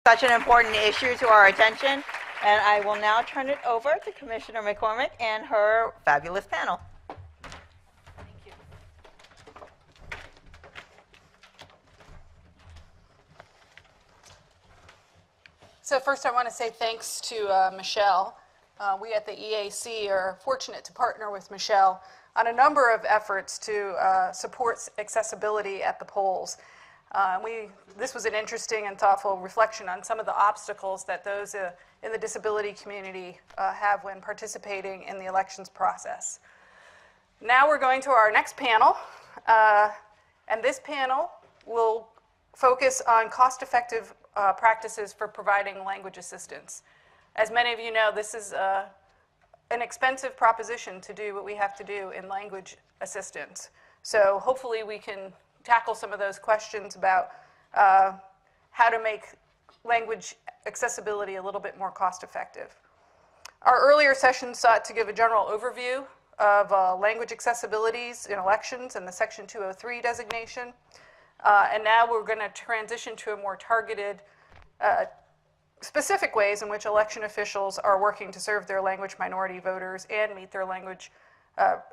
such an important issue to our attention. And I will now turn it over to Commissioner McCormick and her fabulous panel. Thank you. So first I want to say thanks to Michelle. We at the EAC are fortunate to partner with Michelle on a number of efforts to support accessibility at the polls. This was an interesting and thoughtful reflection on some of the obstacles that those in the disability community have when participating in the elections process. Now we're going to our next panel, and this panel will focus on cost-effective practices for providing language assistance. As many of you know, this is an expensive proposition to do what we have to do in language assistance. So hopefully we can tackle some of those questions about how to make language accessibility a little bit more cost-effective. Our earlier session sought to give a general overview of language accessibilities in elections and the Section 203 designation. And now we're going to transition to a more targeted, specific ways in which election officials are working to serve their language minority voters and meet their language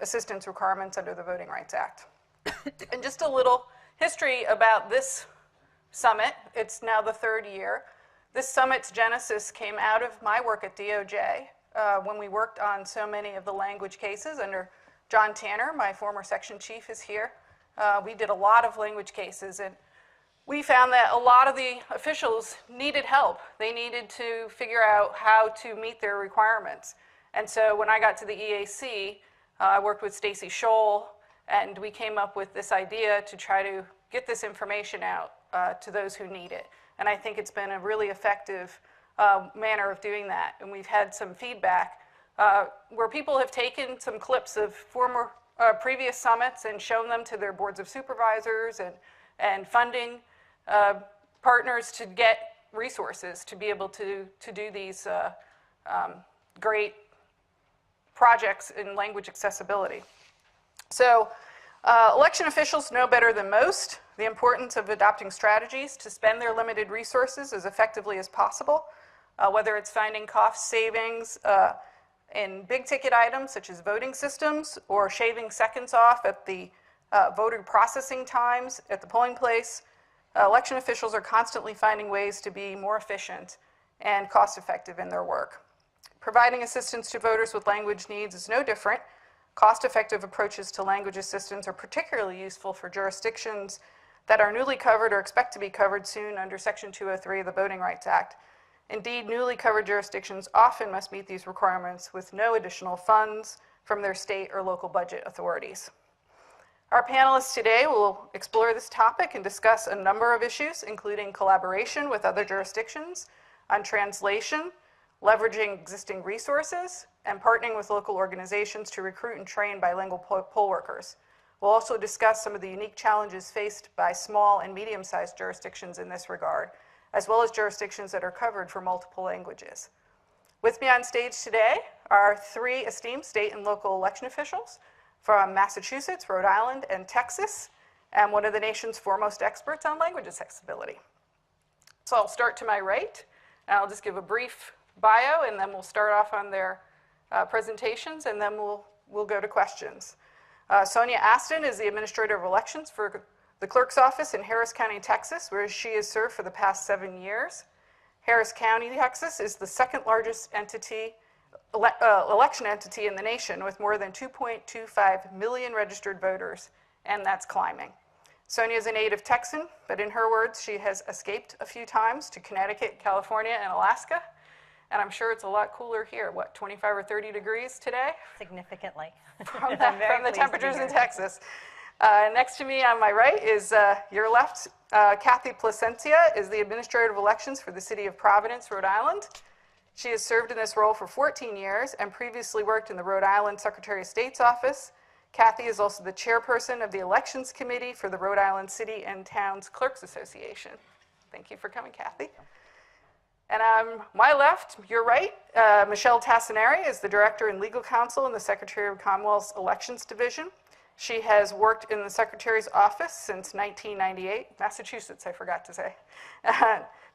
assistance requirements under the Voting Rights Act. And just a little history about this summit. It's now the third year. This summit's genesis came out of my work at DOJ when we worked on so many of the language cases under John Tanner, my former section chief, is here. We did a lot of language cases, and we found that a lot of the officials needed help. They needed to figure out how to meet their requirements. And so when I got to the EAC, I worked with Stacy Scholl, and we came up with this idea to try to get this information out to those who need it. And I think it's been a really effective manner of doing that. And we've had some feedback where people have taken some clips of former previous summits and shown them to their boards of supervisors and funding partners to get resources to be able to do these great projects in language accessibility. So election officials know better than most the importance of adopting strategies to spend their limited resources as effectively as possible, whether it's finding cost savings in big ticket items such as voting systems or shaving seconds off at the voter processing times at the polling place. Election officials are constantly finding ways to be more efficient and cost effective in their work. Providing assistance to voters with language needs is no different. Cost-effective approaches to language assistance are particularly useful for jurisdictions that are newly covered or expect to be covered soon under Section 203 of the Voting Rights Act. Indeed, newly covered jurisdictions often must meet these requirements with no additional funds from their state or local budget authorities. Our panelists today will explore this topic and discuss a number of issues, including collaboration with other jurisdictions on translation, leveraging existing resources, and partnering with local organizations to recruit and train bilingual poll workers. We'll also discuss some of the unique challenges faced by small and medium-sized jurisdictions in this regard, as well as jurisdictions that are covered for multiple languages. With me on stage today are three esteemed state and local election officials from Massachusetts, Rhode Island, and Texas, and one of the nation's foremost experts on language accessibility. So I'll start to my right, and I'll just give a brief bio, and then we'll start off on their presentations, and then we'll go to questions. Sonya Aston is the Administrator of Elections for the Clerk's Office in Harris County, Texas, where she has served for the past 7 years. Harris County, Texas is the second largest election entity in the nation with more than 2.25 million registered voters, and that's climbing. Sonya is a native Texan, but in her words, she has escaped a few times to Connecticut, California, and Alaska. And I'm sure it's a lot cooler here. What, 25 or 30 degrees today? Significantly. From the temperatures in Texas. Next to me on my right is your left. Kathy Placencia is the Administrator of Elections for the City of Providence, Rhode Island. She has served in this role for 14 years and previously worked in the Rhode Island Secretary of State's office. Kathy is also the chairperson of the Elections Committee for the Rhode Island City and Towns Clerks Association. Thank you for coming, Kathy. And on my left, your right, Michelle Tassinari is the Director and Legal Counsel in the Secretary of Commonwealth's Elections Division. She has worked in the Secretary's office since 1998, Massachusetts, I forgot to say,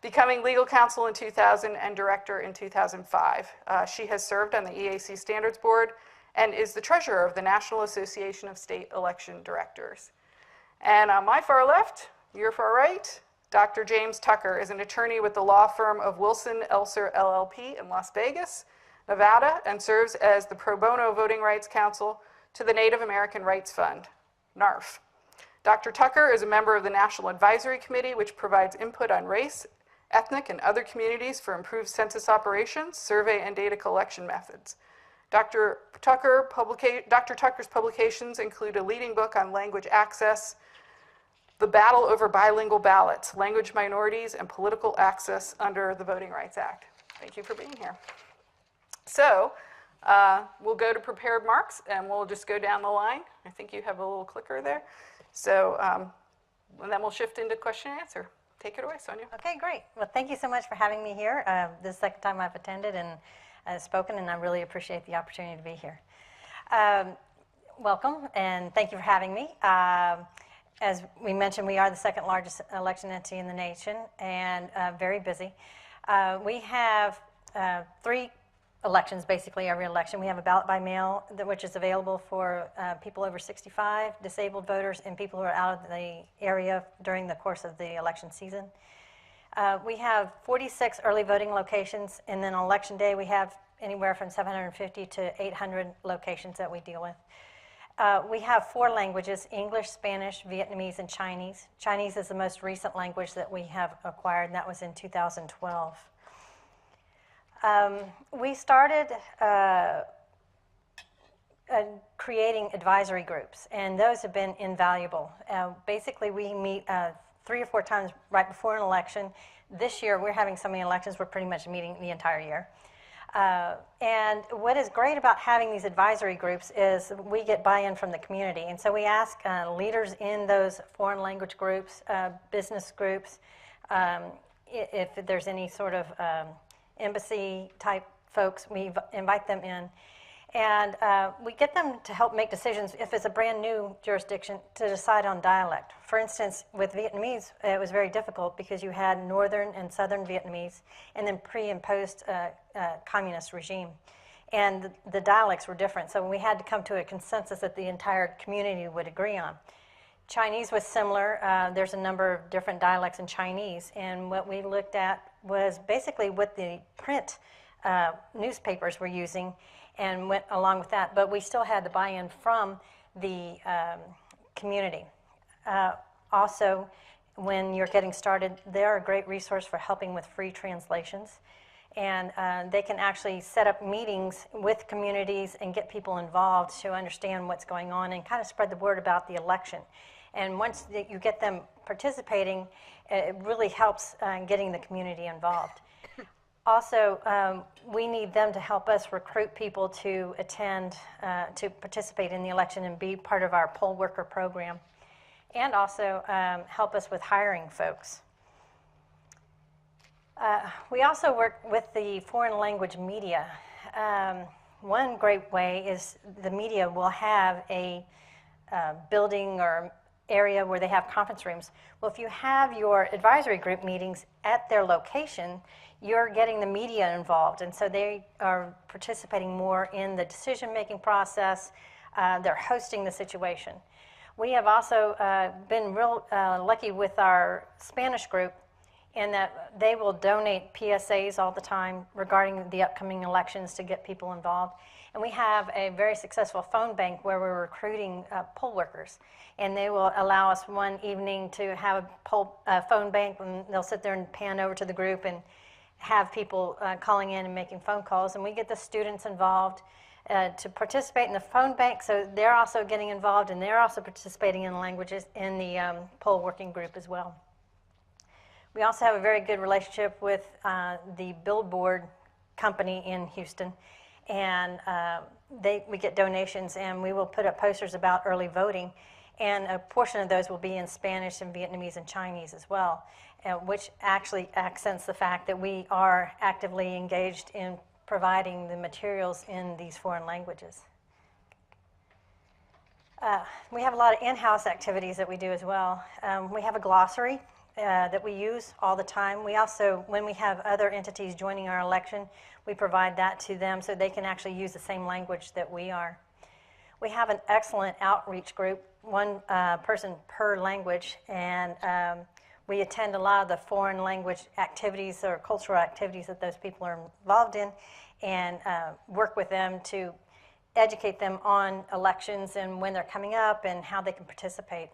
becoming legal counsel in 2000 and director in 2005. She has served on the EAC Standards Board and is the treasurer of the National Association of State Election Directors. And on my far left, your far right, Dr. James Tucker is an attorney with the law firm of Wilson Elser LLP in Las Vegas, Nevada, and serves as the pro bono voting rights counsel to the Native American Rights Fund, NARF. Dr. Tucker is a member of the National Advisory Committee, which provides input on race, ethnic, and other communities for improved census operations, survey, and data collection methods. Dr. Tucker's publications include a leading book on language access, The Battle Over Bilingual Ballots, Language Minorities and Political Access Under the Voting Rights Act. Thank you for being here. So, we'll go to prepared marks, and we'll just go down the line. I think you have a little clicker there. So, and then we'll shift into question and answer. Take it away, Sonya. Okay, great. Well, thank you so much for having me here. This is the second time I've attended and spoken, and I really appreciate the opportunity to be here. Welcome, and thank you for having me. As we mentioned, we are the second largest election entity in the nation, and very busy. We have 3 elections, basically every election. We have a ballot by mail, which is available for people over 65, disabled voters, and people who are out of the area during the course of the election season. We have 46 early voting locations, and then on election day we have anywhere from 750 to 800 locations that we deal with. We have 4 languages: English, Spanish, Vietnamese, and Chinese. Chinese is the most recent language that we have acquired, and that was in 2012. We started creating advisory groups, and those have been invaluable. Basically, we meet 3 or 4 times right before an election. This year, we're having so many elections, we're pretty much meeting the entire year. And what is great about having these advisory groups is we get buy-in from the community. And so we ask leaders in those foreign language groups, business groups, if there's any sort of embassy type folks, we invite them in. And we get them to help make decisions if it's a brand new jurisdiction to decide on dialect. For instance, with Vietnamese, it was very difficult because you had northern and southern Vietnamese and then pre and post communist regime. And the dialects were different, so we had to come to a consensus that the entire community would agree on. Chinese was similar. There's a number of different dialects in Chinese, and what we looked at was basically what the print newspapers were using and went along with that, but we still had the buy-in from the community. Also, when you're getting started, they're a great resource for helping with free translations, and they can actually set up meetings with communities and get people involved to understand what's going on and kind of spread the word about the election. And once you get them participating, it really helps getting the community involved. Also, we need them to help us recruit people to attend, to participate in the election and be part of our poll worker program, and also help us with hiring folks. We also work with the foreign language media. One great way is the media will have a building or area where they have conference rooms. Well, if you have your advisory group meetings at their location, you're getting the media involved, and so they are participating more in the decision-making process. They're hosting the situation. We have also been real lucky with our Spanish group in that they will donate PSAs all the time regarding the upcoming elections to get people involved. And we have a very successful phone bank where we're recruiting poll workers. And they will allow us one evening to have a phone bank, and they'll sit there and pan over to the group and have people calling in and making phone calls. And we get the students involved to participate in the phone bank, so they're also getting involved, and they're also participating in languages in the poll working group as well. We also have a very good relationship with the billboard company in Houston, and we get donations, and we will put up posters about early voting, and a portion of those will be in Spanish and Vietnamese and Chinese as well, which actually accents the fact that we are actively engaged in providing the materials in these foreign languages. We have a lot of in-house activities that we do as well. We have a glossary that we use all the time. We also, when we have other entities joining our election, we provide that to them so they can actually use the same language that we are. We have an excellent outreach group, one person per language, and we attend a lot of the foreign language activities or cultural activities that those people are involved in, and work with them to educate them on elections and when they're coming up and how they can participate.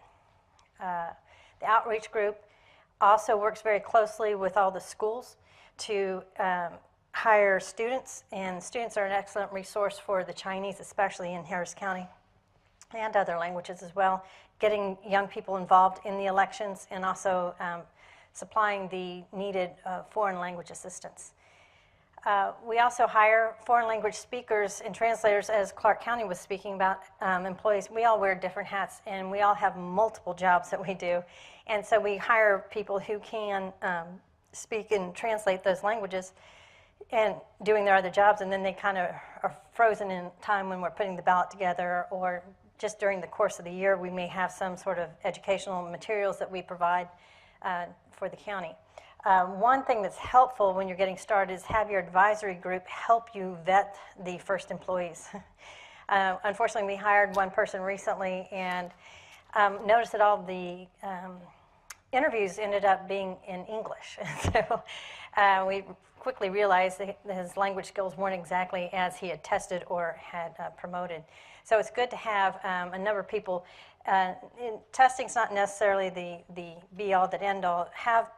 The outreach group also works very closely with all the schools to hire students, and students are an excellent resource for the Chinese, especially in Harris County, and other languages as well, getting young people involved in the elections and also supplying the needed foreign language assistance. We also hire foreign language speakers and translators, as Clark County was speaking about, employees. We all wear different hats, and we all have multiple jobs that we do. And so we hire people who can speak and translate those languages and doing their other jobs, and then they kind of are frozen in time when we're putting the ballot together, or just during the course of the year, we may have some sort of educational materials that we provide for the county. One thing that's helpful when you're getting started is have your advisory group help you vet the first employees. Unfortunately, we hired one person recently and noticed that all the interviews ended up being in English. So we quickly realized that his language skills weren't exactly as he had tested or had promoted. So it's good to have a number of people. Testing's not necessarily the be-all that end-all. Have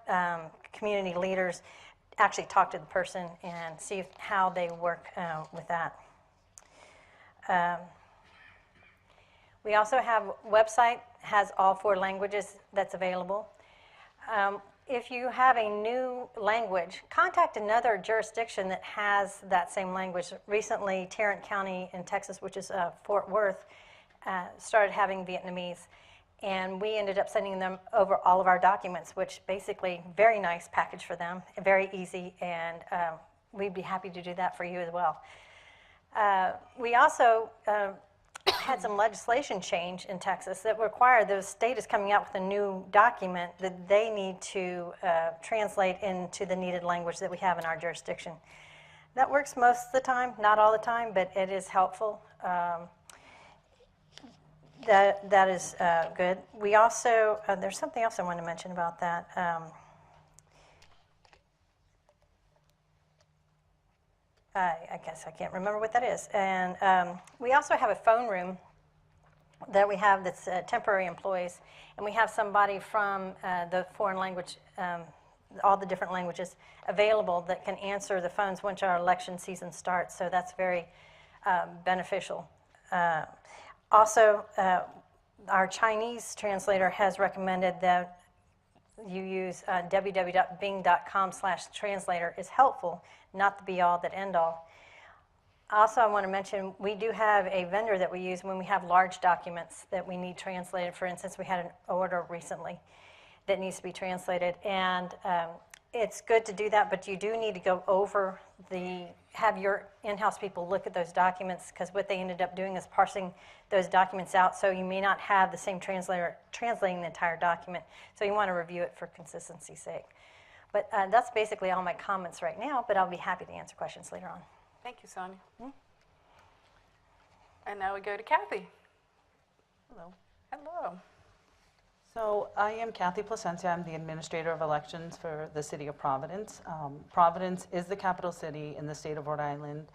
community leaders actually talk to the person and see how they work with that. We also have a website, has all 4 languages that's available. If you have a new language, contact another jurisdiction that has that same language. Recently, Tarrant County in Texas, which is Fort Worth, started having Vietnamese, and we ended up sending them over all of our documents, which basically very nice package for them, very easy, and we'd be happy to do that for you as well. We also had some legislation change in Texas that required the state is coming out with a new document that they need to translate into the needed language that we have in our jurisdiction. That works most of the time, not all the time, but it is helpful. That is good. We also, there's something else I want to mention about that. I guess I can't remember what that is. And we also have a phone room that we have that's temporary employees, and we have somebody from the foreign language, all the different languages available that can answer the phones once our election season starts, so that's very beneficial. Also, our Chinese translator has recommended that you use www.bing.com/translator is helpful, not the be-all that end-all. Also, I want to mention we do have a vendor that we use when we have large documents that we need translated. For instance, we had an order recently that needs to be translated, and it's good to do that, but you do need to go over have your in-house people look at those documents, because what they ended up doing is parsing those documents out, so you may not have the same translator translating the entire document, so you want to review it for consistency's sake. But that's basically all my comments right now, but I'll be happy to answer questions later on. Thank you, Sonya. And now we go to Kathy. Hello. Hello. So I am Kathy Placencia. I'm the Administrator of Elections for the City of Providence. Providence is the capital city in the state of Rhode Island.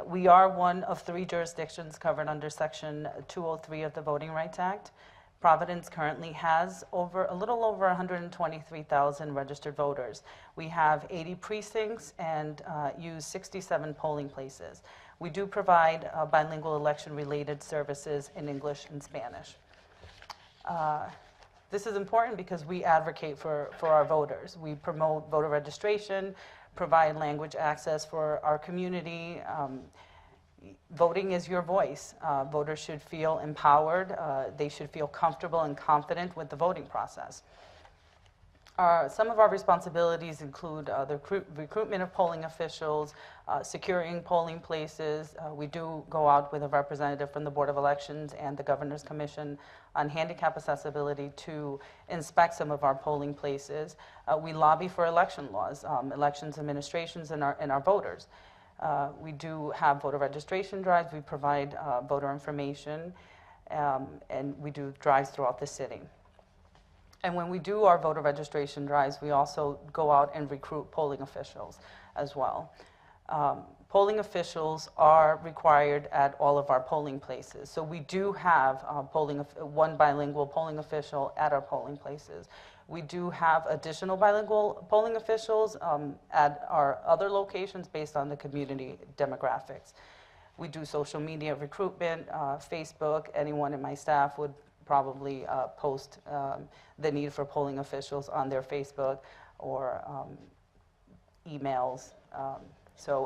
We are one of 3 jurisdictions covered under Section 203 of the Voting Rights Act. Providence currently has a little over 123,000 registered voters. We have 80 precincts and use 67 polling places. We do provide bilingual election-related services in English and Spanish. This is important because we advocate for our voters. We promote voter registration, provide language access for our community. Voting is your voice. Voters should feel empowered. They should feel comfortable and confident with the voting process. Some of our responsibilities include the recruitment of polling officials, securing polling places. We do go out with a representative from the Board of Elections and the Governor's Commission on handicap accessibility to inspect some of our polling places. We lobby for election laws, elections administrations, and our voters. We do have voter registration drives. We provide voter information, and we do drives throughout the city. And when we do our voter registration drives, we also go out and recruit polling officials as well. Polling officials are required at all of our polling places. So we do have one bilingual polling official at our polling places. We do have additional bilingual polling officials at our other locations based on the community demographics. We do social media recruitment, Facebook. Anyone in my staff would probably post the need for polling officials on their Facebook or emails.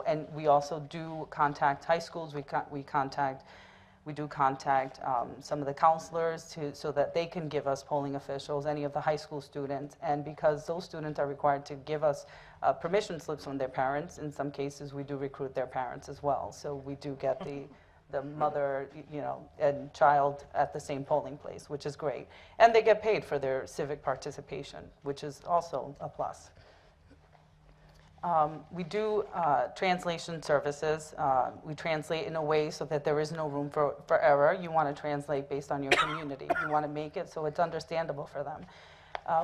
And we also do contact high schools. We do contact some of the counselors so that they can give us polling officials, any of the high school students. And because those students are required to give us permission slips from their parents, in some cases we do recruit their parents as well. So we do get the mother, and child at the same polling place, which is great. And they get paid for their civic participation, which is also a plus. We do translation services. We translate in a way so that there is no room for error. You want to translate based on your community. You want to make it so it's understandable for them.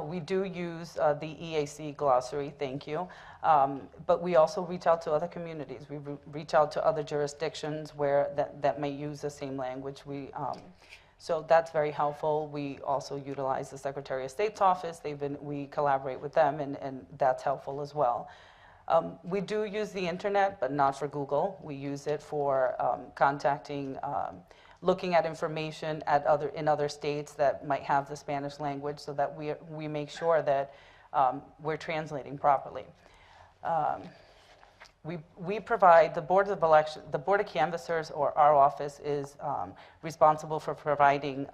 We do use the EAC glossary, thank you. But we also reach out to other communities. We reach out to other jurisdictions that may use the same language. So that's very helpful. We also utilize the Secretary of State's office. We collaborate with them, and that's helpful as well. We do use the internet, but not for Google. We use it for contacting, looking at information in other states that might have the Spanish language, so that we make sure that we're translating properly. We provide the Board of Canvassers, or our office, is responsible for providing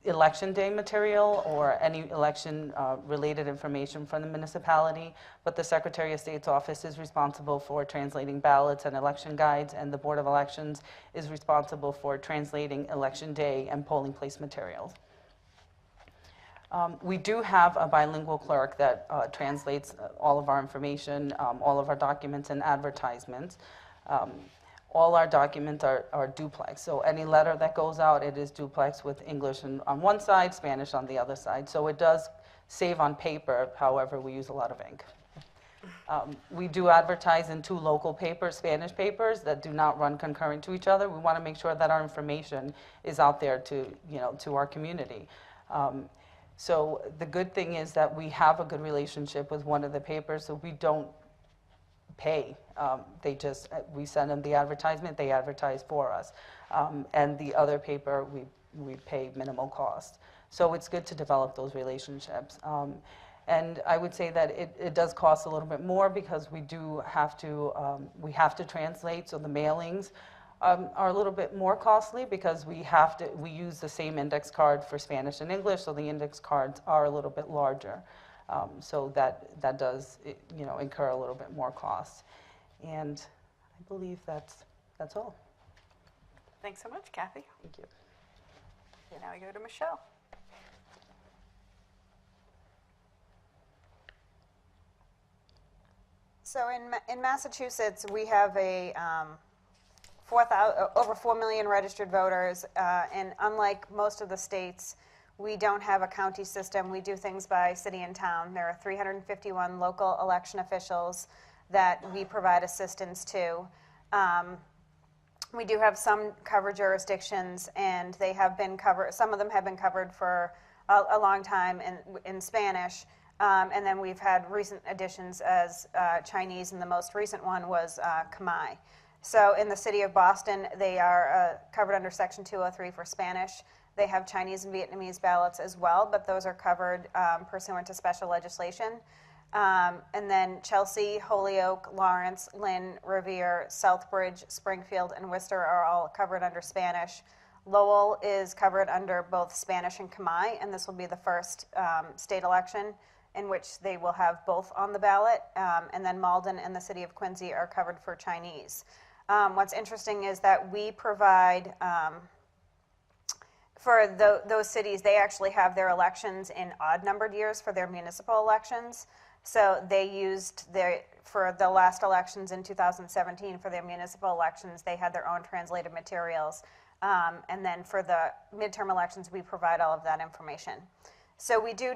election day material or any election related information from the municipality, but the Secretary of State's office is responsible for translating ballots and election guides, and the Board of Elections is responsible for translating election day and polling place materials. We do have a bilingual clerk that translates all of our information, all of our documents and advertisements. All our documents are duplex, so any letter that goes out, it is duplex with English on one side, Spanish on the other side. So it does save on paper, however, we use a lot of ink. We do advertise in 2 local papers, Spanish papers, that do not run concurrent to each other. We want to make sure that our information is out there to our community. So the good thing is that we have a good relationship with one of the papers, so we don't pay. We send them the advertisement, they advertise for us. And the other paper, we pay minimal cost. So it's good to develop those relationships. And I would say that it does cost a little bit more because we have to translate, so the mailings are a little bit more costly because we use the same index card for Spanish and English, so the index cards are a little bit larger. So that does incur a little bit more cost. And I believe that's all. Thanks so much, Kathy. Thank you. Now we go to Michelle. So in Massachusetts, we have over 4 million registered voters, and unlike most of the states, we don't have a county system. We do things by city and town. There are 351 local election officials that we provide assistance to. We do have some covered jurisdictions, and they have been covered. Some of them have been covered for a long time in Spanish, and then we've had recent additions as Chinese, and the most recent one was Khmer. So in the city of Boston, they are covered under Section 203 for Spanish. They have Chinese and Vietnamese ballots as well, but those are covered pursuant to special legislation. And then Chelsea, Holyoke, Lawrence, Lynn, Revere, Southbridge, Springfield, and Worcester are all covered under Spanish. Lowell is covered under both Spanish and Khmer, and this will be the first state election. in which they will have both on the ballot, and then Malden and the city of Quincy are covered for Chinese. What's interesting is that we provide, for those cities, they actually have their elections in odd-numbered years for their municipal elections. So they used for the last elections in 2017, for their municipal elections, they had their own translated materials. And then for the midterm elections, we provide all of that information. So we do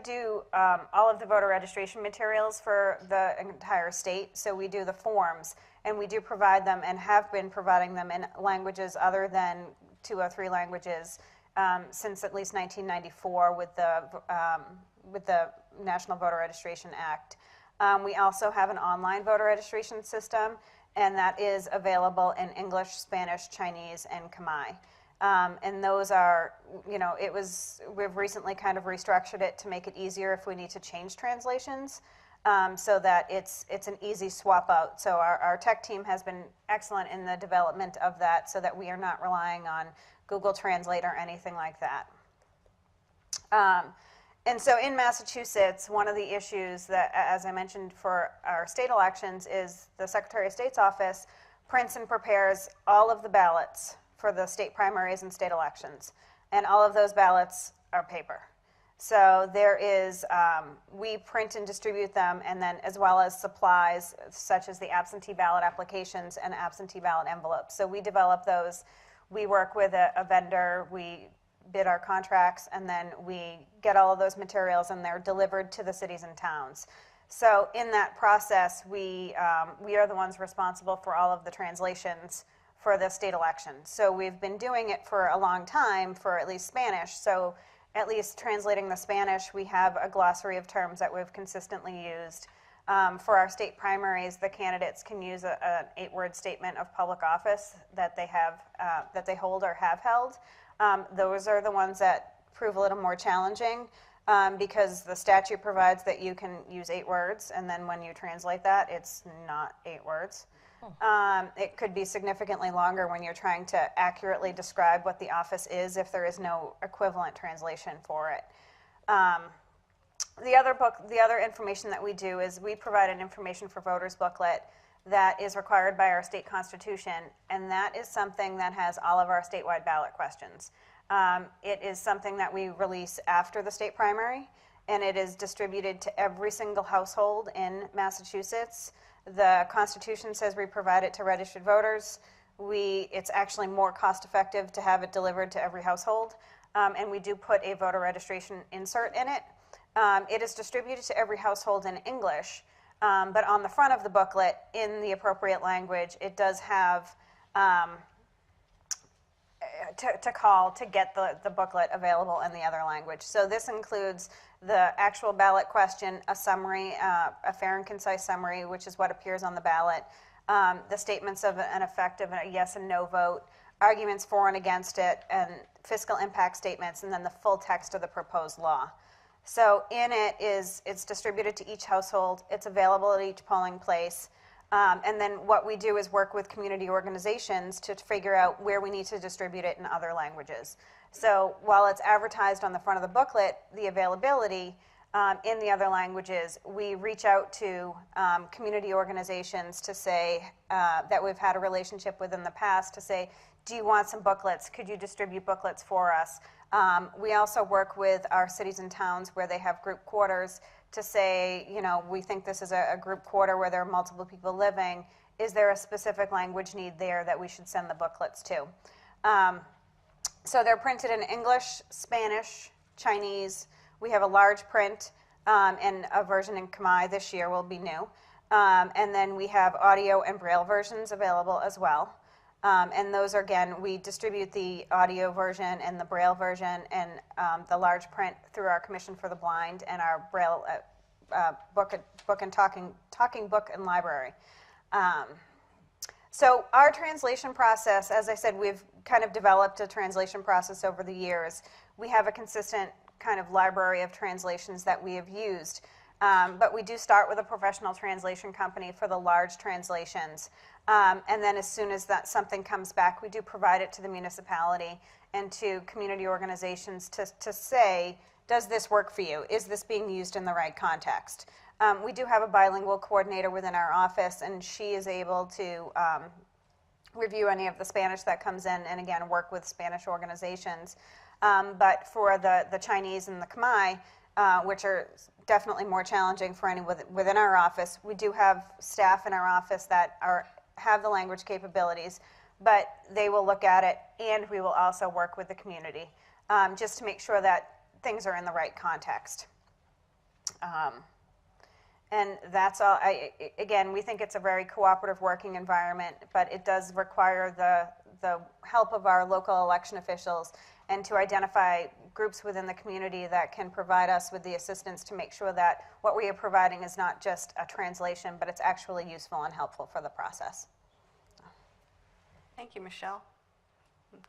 all of the voter registration materials for the entire state. So we do the forms, and we do provide them and have been providing them in languages other than 203 languages since at least 1994 with the National Voter Registration Act. We also have an online voter registration system, and that is available in English, Spanish, Chinese, and Khmer. And those are, we've recently kind of restructured it to make it easier if we need to change translations, so that it's an easy swap out. So our tech team has been excellent in the development of that, so that we are not relying on Google Translate or anything like that. And so in Massachusetts, one of the issues that, as I mentioned, for our state elections is the Secretary of State's office prints and prepares all of the ballots for the state primaries and state elections. And all of those ballots are paper. So there is, we print and distribute them, and then as well as supplies such as the absentee ballot applications and absentee ballot envelopes. So we develop those. We work with a vendor. We bid our contracts, and then we get all of those materials, and they're delivered to the cities and towns. So in that process, we are the ones responsible for all of the translations for the state election. So we've been doing it for a long time, for at least Spanish. So at least translating the Spanish, we have a glossary of terms that we've consistently used. For our state primaries, the candidates can use an 8-word statement of public office that they have, that they hold or have held. Those are the ones that prove a little more challenging, because the statute provides that you can use 8 words, and then when you translate that, it's not 8 words. It could be significantly longer when you're trying to accurately describe what the office is if there is no equivalent translation for it. The other information that we do is we provide an information for voters booklet that is required by our state constitution, and that is something that has all of our statewide ballot questions. It is something that we release after the state primary, and it is distributed to every single household in Massachusetts. The Constitution says we provide it to registered voters. It's actually more cost effective to have it delivered to every household, and we do put a voter registration insert in it. It is distributed to every household in English, but on the front of the booklet, in the appropriate language, it does have to call to get the booklet available in the other language. So this includes the actual ballot question, a summary, a fair and concise summary, which is what appears on the ballot, the statements of an effective and a yes and no vote, arguments for and against it, and fiscal impact statements, and then the full text of the proposed law. So in it it's distributed to each household. It's available at each polling place. And then what we do is work with community organizations to figure out where we need to distribute it in other languages. So while it's advertised on the front of the booklet, the availability in the other languages, we reach out to community organizations to say that we've had a relationship with in the past to say, do you want some booklets? Could you distribute booklets for us? We also work with our cities and towns where they have group quarters to say, we think this is a group quarter where there are multiple people living. Is there a specific language need there that we should send the booklets to? So they're printed in English, Spanish, Chinese. We have a large print, and a version in Khmer this year will be new. And then we have audio and Braille versions available as well. And those are, again, we distribute the audio version and the Braille version and the large print through our Commission for the Blind and our Braille book and talking book and library. So our translation process, as I said, we've kind of developed a translation process over the years. We have a consistent kind of library of translations that we have used. But we do start with a professional translation company for the large translations. And then as soon as something comes back, we do provide it to the municipality and to community organizations to say, does this work for you? Is this being used in the right context? We do have a bilingual coordinator within our office, and she is able to review any of the Spanish that comes in, and again, work with Spanish organizations. But for the Chinese and the Khmer, which are definitely more challenging for anyone within our office, we do have staff in our office that have the language capabilities, but they will look at it, and we will also work with the community just to make sure that things are in the right context. And that's all. Again, we think it's a very cooperative working environment, but it does require the help of our local election officials and to identify groups within the community that can provide us with the assistance to make sure that what we are providing is not just a translation, but it's actually useful and helpful for the process. Thank you, Michelle.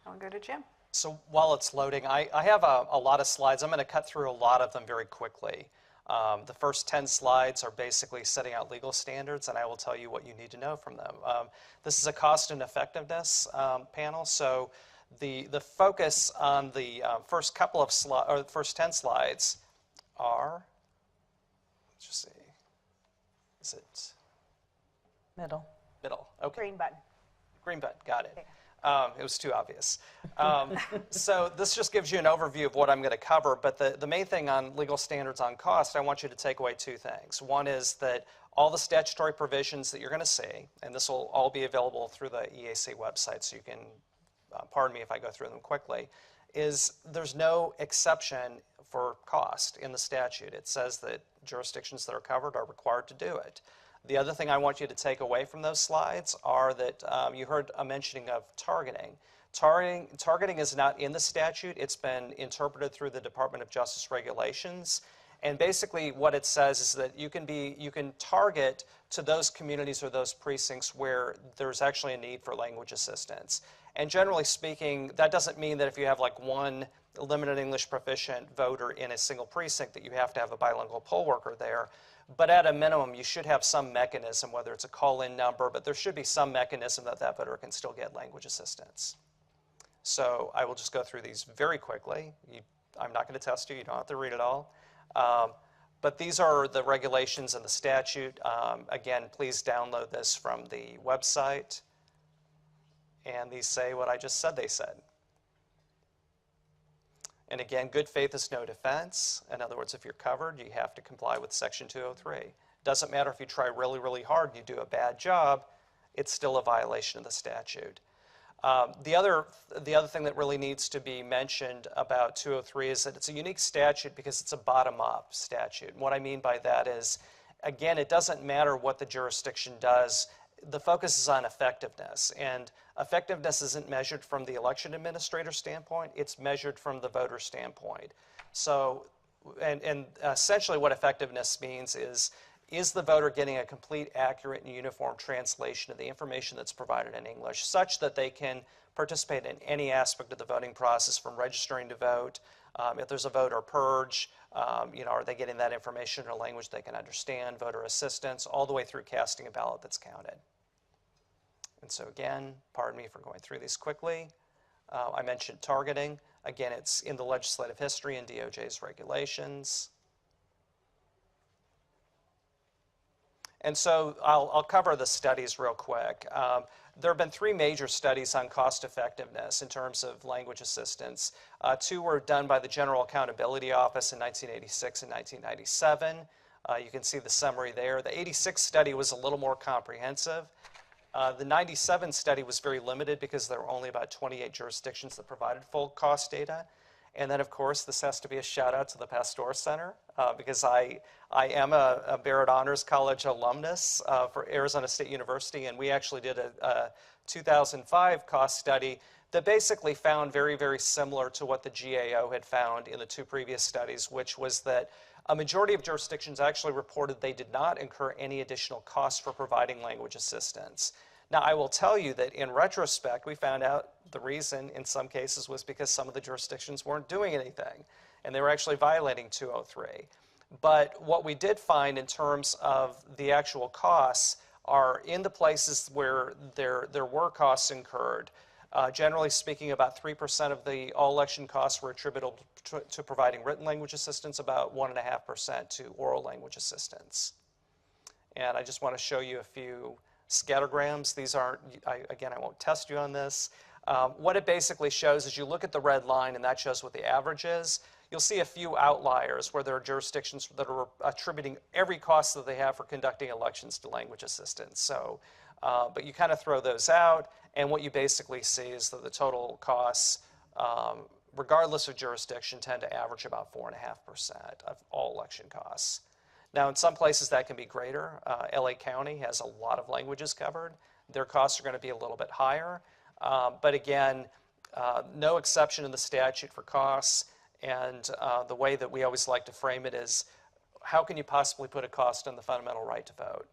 I'll go to Jim. So while it's loading, I have a lot of slides. I'm going to cut through a lot of them very quickly. The first 10 slides are basically setting out legal standards, and I will tell you what you need to know from them. This is a cost and effectiveness panel, so the focus on the first couple of slides, or the first 10 slides are, let's just see, is it? Middle. Middle, okay. Green button. Green button, got it. It was too obvious. So this just gives you an overview of what I'm going to cover, but the main thing on legal standards on cost, I want you to take away two things. One is that all the statutory provisions that you're going to see, and this will all be available through the EAC website, so you can, pardon me if I go through them quickly, is there's no exception for cost in the statute. It says that jurisdictions that are covered are required to do it. The other thing I want you to take away from those slides are that you heard a mentioning of targeting. Targeting is not in the statute. It's been interpreted through the Department of Justice regulations. And basically what it says is that you can target to those communities or those precincts where there's actually a need for language assistance. And generally speaking, that doesn't mean that if you have like one limited English proficient voter in a single precinct that you have to have a bilingual poll worker there. But at a minimum, you should have some mechanism, whether it's a call-in number, but there should be some mechanism that that voter can still get language assistance. So I will just go through these very quickly. I'm not going to test you. You don't have to read it all. But these are the regulations and the statute. Again, please download this from the website. And these say what I just said they said. And again, good faith is no defense. In other words, if you're covered, you have to comply with Section 203. Doesn't matter if you try really, really hard and you do a bad job, it's still a violation of the statute. The other thing that really needs to be mentioned about 203 is that it's a unique statute because it's a bottom-up statute. And what I mean by that is, again, it doesn't matter what the jurisdiction does. The focus is on effectiveness, and effectiveness isn't measured from the election administrator standpoint, it's measured from the voter standpoint. So, and essentially what effectiveness means is the voter getting a complete, accurate, and uniform translation of the information that's provided in English, such that they can participate in any aspect of the voting process, from registering to vote, if there's a voter purge, are they getting that information in a language they can understand, voter assistance, all the way through casting a ballot that's counted. And so again, pardon me for going through these quickly. I mentioned targeting. Again, it's in the legislative history and DOJ's regulations. And so I'll cover the studies real quick. There have been 3 major studies on cost effectiveness in terms of language assistance. 2 were done by the General Accountability Office in 1986 and 1997. You can see the summary there. The 86 study was a little more comprehensive. The 97 study was very limited because there were only about 28 jurisdictions that provided full cost data. And then, of course, this has to be a shout out to the Pasteur Center because I am a Barrett Honors College alumnus for Arizona State University, and we actually did a 2005 cost study that basically found very, very similar to what the GAO had found in the 2 previous studies, which was that a majority of jurisdictions actually reported they did not incur any additional costs for providing language assistance. Now, I will tell you that in retrospect, we found out the reason in some cases was because some of the jurisdictions weren't doing anything, and they were actually violating 203. But what we did find in terms of the actual costs are in the places where there were costs incurred, Generally speaking, about 3% of the all election costs were attributable to providing written language assistance, about 1.5% to oral language assistance. And I just want to show you a few scattergrams. These aren't, again, I won't test you on this. What it basically shows is you look at the red line, and that shows what the average is. You'll see a few outliers where there are jurisdictions that are attributing every cost that they have for conducting elections to language assistance. So, but you kind of throw those out, and what you basically see is that the total costs, regardless of jurisdiction, tend to average about 4.5% of all election costs. Now, in some places that can be greater. LA County has a lot of languages covered. Their costs are going to be a little bit higher. But again, no exception in the statute for costs. And the way that we always like to frame it is, how can you possibly put a cost on the fundamental right to vote?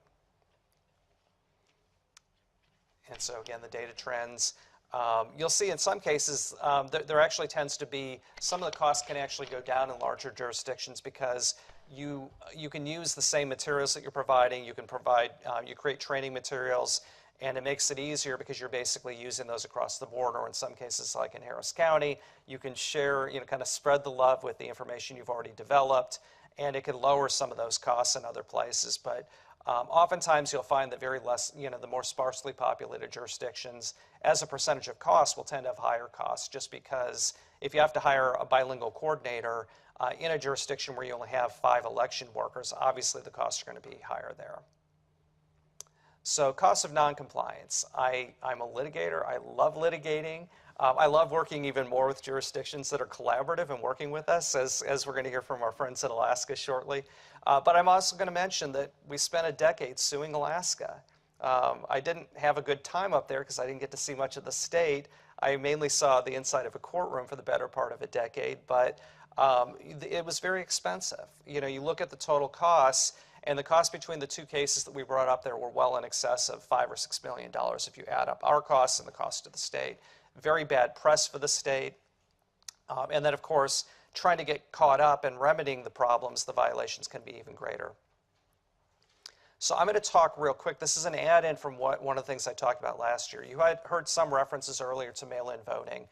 And so again, the data trends. You'll see in some cases, there actually tends to be, some of the costs can actually go down in larger jurisdictions because you can use the same materials that you're providing. You can provide, you create training materials, and it makes it easier because you're basically using those across the board, or in some cases, like in Harris County, you can share, kind of spread the love with the information you've already developed, and it can lower some of those costs in other places. But oftentimes you'll find that the more sparsely populated jurisdictions, as a percentage of costs, will tend to have higher costs, just because if you have to hire a bilingual coordinator in a jurisdiction where you only have 5 election workers, obviously the costs are going to be higher there. So cost of noncompliance. I'm a litigator. I love litigating. I love working even more with jurisdictions that are collaborative and working with us, as we're going to hear from our friends in Alaska shortly. But I'm also going to mention that we spent a decade suing Alaska. I didn't have a good time up there because I didn't get to see much of the state. I mainly saw the inside of a courtroom for the better part of a decade, but it was very expensive. You look at the total costs, and the costs between the 2 cases that we brought up there were well in excess of $5 or $6 million if you add up our costs and the cost of the state. Very bad press for the state. And then, of course, trying to get caught up and remedying the problems, the violations can be even greater. So I'm going to talk real quick. This is an add-in from one of the things I talked about last year. You had heard some references earlier to mail-in voting.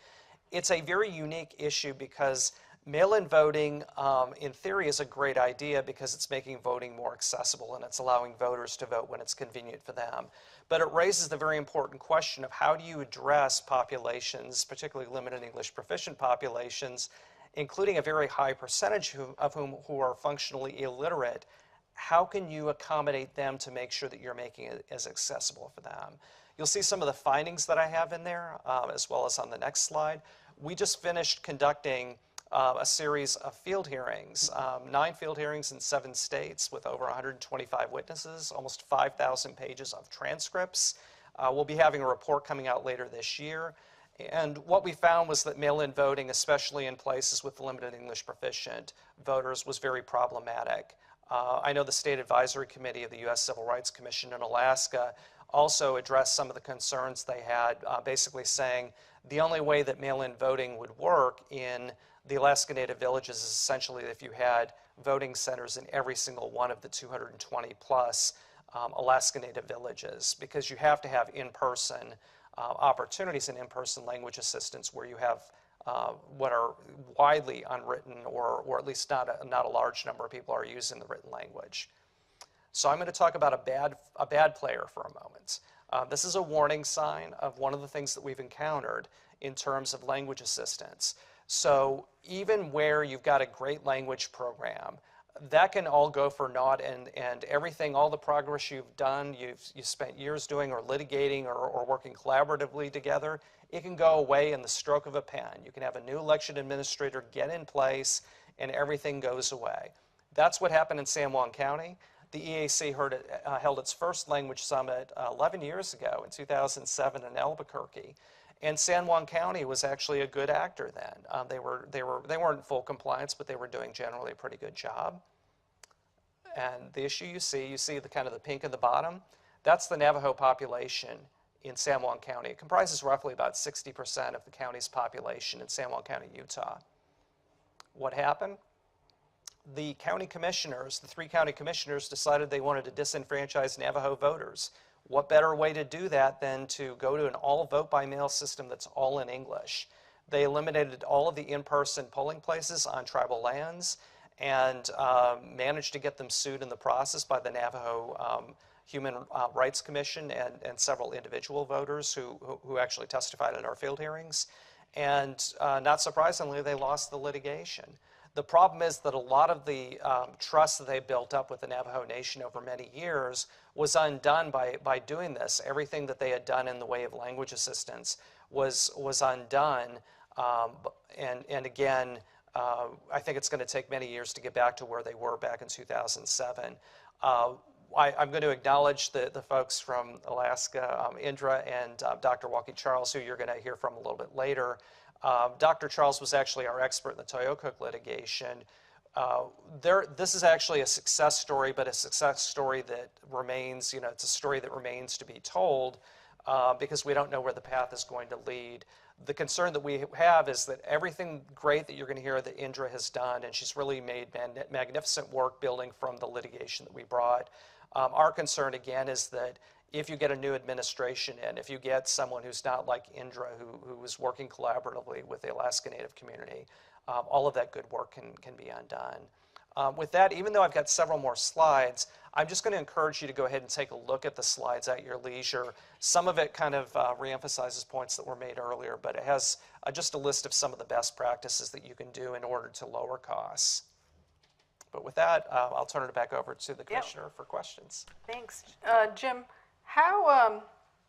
It's a very unique issue because mail-in voting, in theory, is a great idea because it's making voting more accessible and it's allowing voters to vote when it's convenient for them. But it raises the very important question of how do you address populations, particularly limited English proficient populations, including a very high percentage of whom who are functionally illiterate. How can you accommodate them to make sure that you're making it as accessible for them? You'll see some of the findings that I have in there, as well as on the next slide. We just finished conducting a series of field hearings, 9 field hearings in 7 states with over 125 witnesses, almost 5,000 pages of transcripts. We'll be having a report coming out later this year. And what we found was that mail-in voting, especially in places with limited English proficient voters, was very problematic. I know the State Advisory Committee of the U.S. Civil Rights Commission in Alaska also addressed some of the concerns they had, basically saying the only way that mail-in voting would work in the Alaska Native villages is essentially if you had voting centers in every single one of the 220 plus Alaska Native villages, because you have to have in-person opportunities and in-person language assistance where you have what are widely unwritten, or at least not a large number of people are using the written language. So I'm going to talk about a bad player for a moment. This is a warning sign of one of the things that we've encountered in terms of language assistance. So even where you've got a great language program, that can all go for naught, and everything, all the progress you've done, you've spent years doing or litigating or working collaboratively together, it can go away in the stroke of a pen. You can have a new election administrator get in place and everything goes away. That's what happened in San Juan County. The EAC held its first language summit 11 years ago in 2007 in Albuquerque. And San Juan County was actually a good actor then. They weren't in full compliance, but they were doing generally a pretty good job. And the issue you see the kind of the pink at the bottom, that's the Navajo population in San Juan County. It comprises roughly about 60% of the county's population in San Juan County, Utah. What happened? The county commissioners, the 3 county commissioners, decided they wanted to disenfranchise Navajo voters What better way to do that than to go to an all vote by mail system that's all in English? They eliminated all of the in-person polling places on tribal lands and managed to get them sued in the process by the Navajo Human Rights Commission and several individual voters who actually testified at our field hearings. And not surprisingly, they lost the litigation. The problem is that a lot of the trust that they built up with the Navajo Nation over many years was undone by doing this. Everything that they had done in the way of language assistance was undone. And again, I think it's going to take many years to get back to where they were back in 2007. I'm going to acknowledge the folks from Alaska, Indra and Dr. Walkie Charles, who you're going to hear from a little bit later. Dr. Charles was actually our expert in the Toyocook litigation. This is actually a success story, but a success story that remains, it's a story that remains to be told because we don't know where the path is going to lead. The concern that we have is that everything great that you're going to hear that Indra has done, and she's really made magnificent work building from the litigation that we brought. Our concern, again, is that if you get a new administration and if you get someone who's not like Indra, who is working collaboratively with the Alaska Native community, all of that good work can be undone. With that, even though I've got several more slides, I'm just going to encourage you to go ahead and take a look at the slides at your leisure. Some of it kind of reemphasizes points that were made earlier, but it has just a list of some of the best practices that you can do in order to lower costs. But with that, I'll turn it back over to the Commissioner for questions. Thanks. Jim,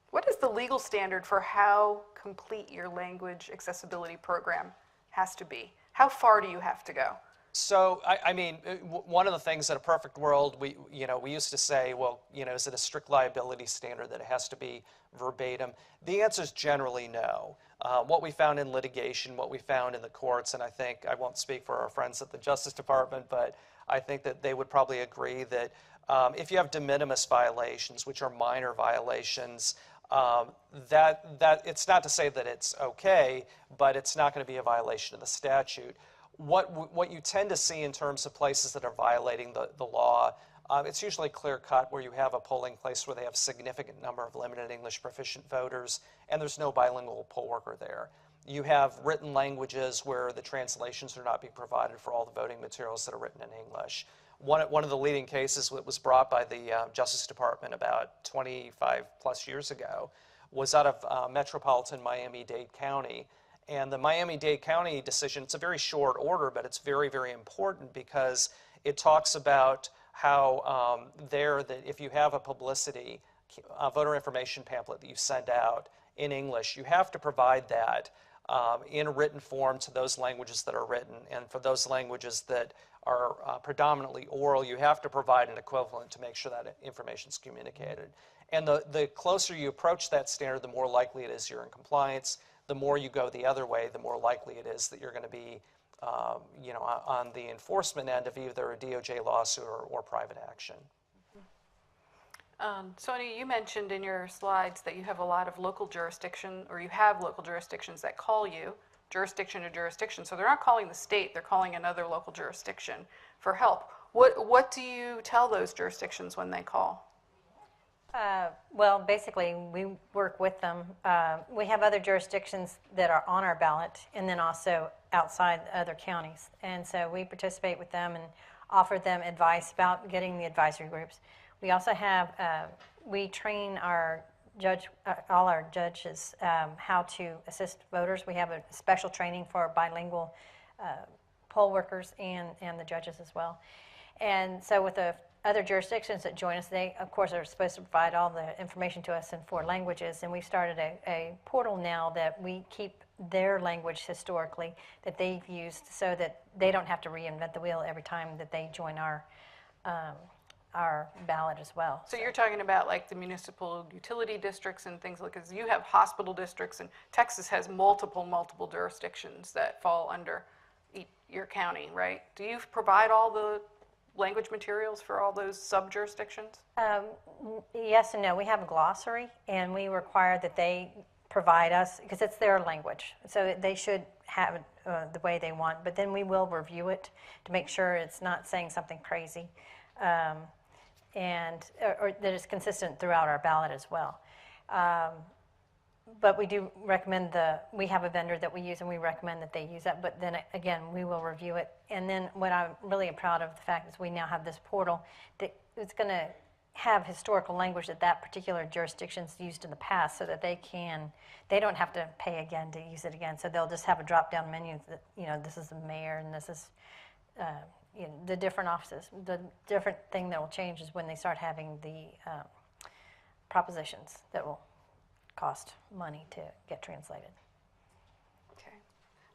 what is the legal standard for how complete your language accessibility program has to be? How far do you have to go? So, I mean, one of the things in a perfect world, we used to say, well, is it a strict liability standard that it has to be verbatim? The answer is generally no. What we found in litigation, what we found in the courts, and I won't speak for our friends at the Justice Department, but I think that they would probably agree that if you have de minimis violations, which are minor violations, that it's not to say that it's okay, but it's not going to be a violation of the statute. What you tend to see in terms of places that are violating the law, it's usually clear-cut where you have a polling place where they have a significant number of limited English proficient voters, and there's no bilingual poll worker there. You have written languages where the translations are not being provided for all the voting materials that are written in English. One of the leading cases that was brought by the Justice Department about 25 plus years ago was out of metropolitan Miami-Dade County. And the Miami-Dade County decision, it's a very short order, but it's very, very important because it talks about how that if you have a publicity, a voter information pamphlet that you send out in English, you have to provide that in a written form to those languages that are written. And for those languages that are predominantly oral, you have to provide an equivalent to make sure that information is communicated. And the closer you approach that standard, the more likely it is you're in compliance. The more you go the other way, the more likely it is that you're going to be, on the enforcement end of either a DOJ lawsuit or private action. Sonya, you mentioned in your slides that you have a lot of local jurisdiction, or you have local jurisdictions that call you jurisdiction to jurisdiction. So they're not calling the state, they're calling another local jurisdiction for help. What do you tell those jurisdictions when they call? Well, basically, we work with them. We have other jurisdictions that are on our ballot and then also outside other counties. And so we participate with them and offer them advice about getting the advisory groups. We also have, we train our all our judges how to assist voters. We have a special training for bilingual poll workers and the judges as well. And so with the other jurisdictions that join us, they, of course, are supposed to provide all the information to us in 4 languages, and we've started a portal now that we keep their language historically that they've used so that they don't have to reinvent the wheel every time that they join our ballot as well. So you're talking about like the municipal utility districts and things like, because you have hospital districts, and Texas has multiple jurisdictions that fall under your county, right? Do you provide all the language materials for all those sub-jurisdictions? Yes and no. We have a glossary, and we require that they provide us, because it's their language, so they should have it the way they want, but then we will review it to make sure it's not saying something crazy. or that is consistent throughout our ballot as well. But we do recommend we have a vendor that we use, and we recommend that they use that. But then again, we will review it. And then what I'm really proud of the fact is we now have this portal that is going to have historical language that particular jurisdiction's used in the past, so that they don't have to pay again to use it again. So they'll just have a drop-down menu that, this is the mayor and this is the different offices. The different thing that will change is when they start having the propositions that will cost money to get translated. Okay.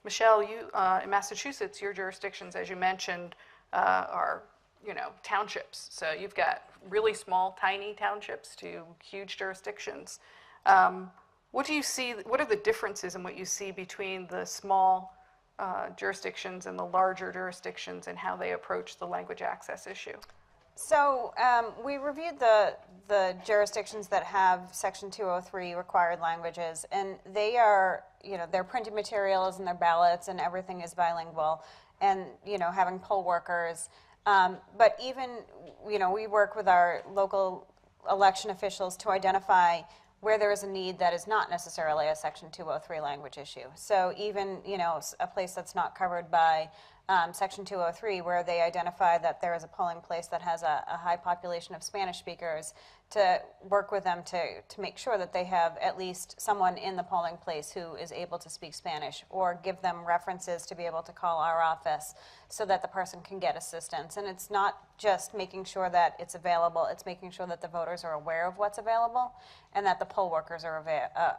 Michelle, you in Massachusetts, your jurisdictions, as you mentioned, are townships. So you've got really small, tiny townships to huge jurisdictions. What do you see? What are the differences in what you see between the small jurisdictions and the larger jurisdictions, and how they approach the language access issue? So we reviewed the jurisdictions that have Section 203 required languages, and they are, their printed materials and their ballots and everything is bilingual, and, having poll workers. But even, we work with our local election officials to identify where there is a need that is not necessarily a Section 203 language issue. So even, a place that's not covered by Section 203, where they identify that there is a polling place that has a high population of Spanish speakers, to work with them to make sure that they have at least someone in the polling place who is able to speak Spanish, or give them references to be able to call our office so that the person can get assistance. And it's not just making sure that it's available, it's making sure that the voters are aware of what's available and that the poll workers are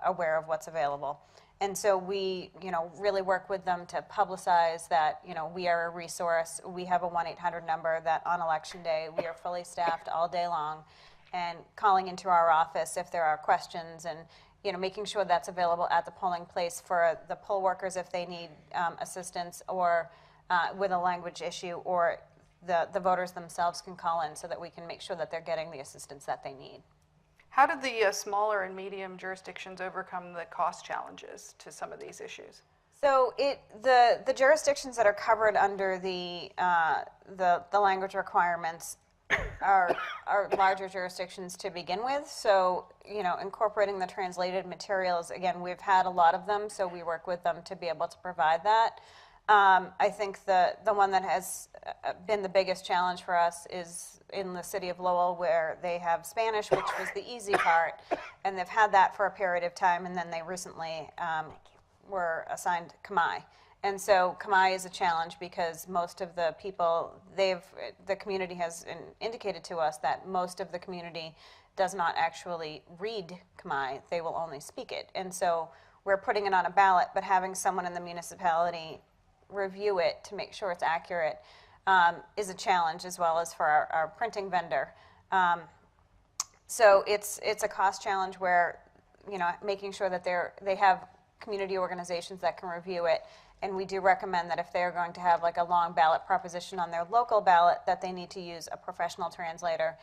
aware of what's available. And so we, really work with them to publicize that, we are a resource. We have a 1-800 number that on election day, we are fully staffed all day long, and calling into our office if there are questions, and, making sure that's available at the polling place for the poll workers if they need assistance, or with a language issue, or the voters themselves can call in so that we can make sure that they're getting the assistance that they need. How did the smaller and medium jurisdictions overcome the cost challenges to some of these issues? So the jurisdictions that are covered under the language requirements are larger jurisdictions to begin with. So, incorporating the translated materials, again, we've had a lot of them, so we work with them to be able to provide that. I think the one that has been the biggest challenge for us is in the city of Lowell, where they have Spanish, which was the easy part, and they've had that for a period of time, and then they recently were assigned Khmer. And so Khmer is a challenge because most of the people, the community has indicated to us that most of the community does not actually read Khmer, they will only speak it. And so we're putting it on a ballot, but having someone in the municipality review it to make sure it's accurate is a challenge, as well as for our printing vendor. So it's a cost challenge where, making sure that they have community organizations that can review it. And we do recommend that if they're going to have like a long ballot proposition on their local ballot, that they need to use a professional translator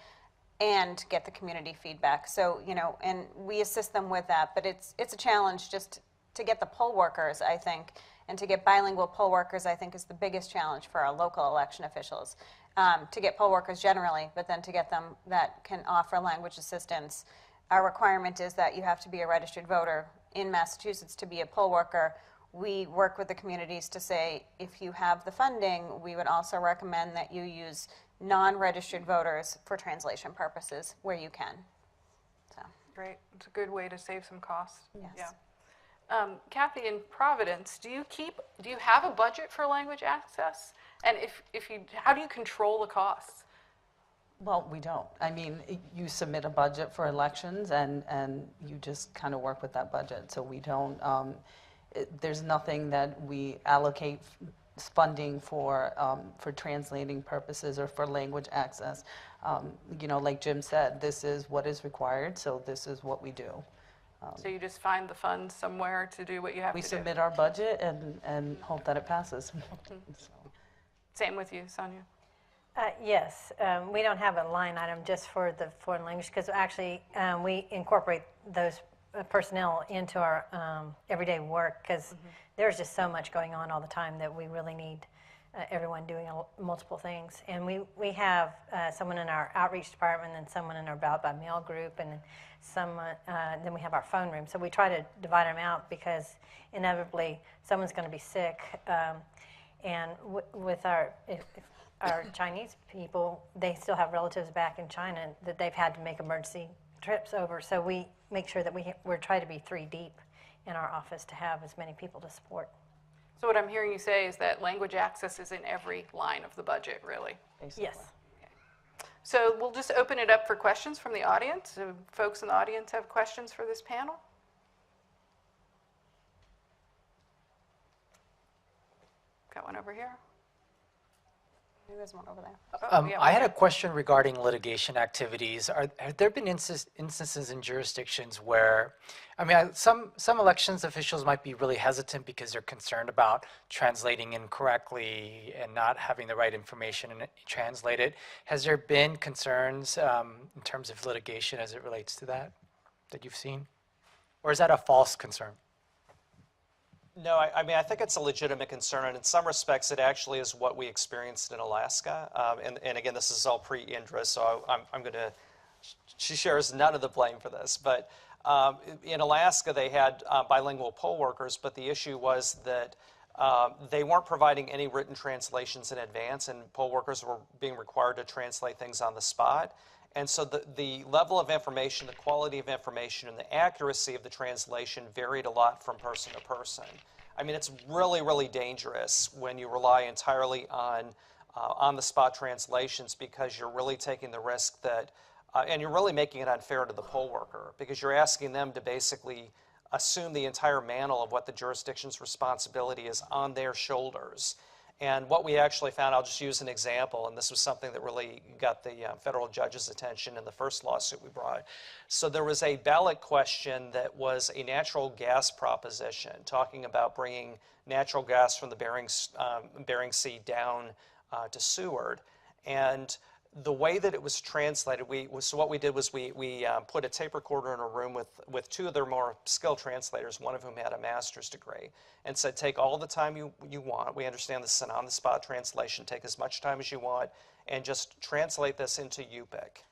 and get the community feedback. So, and we assist them with that, but it's a challenge just to get the poll workers, I think, and to get bilingual poll workers, I think, is the biggest challenge for our local election officials. To get poll workers generally, but then to get them that can offer language assistance. Our requirement is that you have to be a registered voter in Massachusetts to be a poll worker. We work with the communities to say, if you have the funding, we would also recommend that you use non-registered voters for translation purposes where you can. So. Great. It's a good way to save some costs. Yes. Yeah. Kathy, in Providence, do you have a budget for language access? And if you, how do you control the costs? Well, we don't. I mean, you submit a budget for elections, and you just kind of work with that budget. So we don't, there's nothing that we allocate funding for translating purposes or for language access. Like Jim said, this is what is required, so this is what we do. So you just find the funds somewhere to do what you have to do? We submit our budget and hope that it passes. So. Same with you, Sonya? Yes, we don't have a line item just for the foreign language, because actually we incorporate those personnel into our everyday work, because there's just so much going on all the time that we really need everyone doing multiple things. And we have someone in our outreach department and someone in our ballot by mail group, and then we have our phone room. So we try to divide them out because inevitably someone's going to be sick. And with our Chinese people, they still have relatives back in China that they've had to make emergency trips over. So we make sure that we're trying to be 3 deep in our office to have as many people to support. So what I'm hearing you say is that language access is in every line of the budget, really. basically. Yes. So we'll just open it up for questions from the audience. Do folks in the audience have questions for this panel? Got one over here. Maybe there's one over there. Oh, yeah, I had a question regarding litigation activities. Have there been instances in jurisdictions where, I mean, some elections officials might be really hesitant because they're concerned about translating incorrectly and not having the right information and translate it. Has there been concerns in terms of litigation as it relates to that you've seen? Or is that a false concern? No, I mean, I think it's a legitimate concern, and in some respects, it actually is what we experienced in Alaska. And again, this is all pre-Indra, so I'm going to, she shares none of the blame for this. But in Alaska, they had bilingual poll workers, but the issue was that they weren't providing any written translations in advance, and poll workers were being required to translate things on the spot. And so the level of information, the quality of information, and the accuracy of the translation varied a lot from person to person. I mean, it's really, really dangerous when you rely entirely on the spot translations, because you're really taking the risk that, and you're really making it unfair to the poll worker, because you're asking them to basically assume the entire mantle of what the jurisdiction's responsibility is on their shoulders. And what we actually found, I'll just use an example, and this was something that really got the federal judge's attention in the first lawsuit we brought. So there was a ballot question that was a natural gas proposition, talking about bringing natural gas from the Bering Sea down to Seward. And the way that it was translated, so what we did was we put a tape recorder in a room with 2 of their more skilled translators, one of whom had a master's degree, and said, take all the time you want. We understand this is an on-the-spot translation. Take as much time as you want and just translate this into Yupik.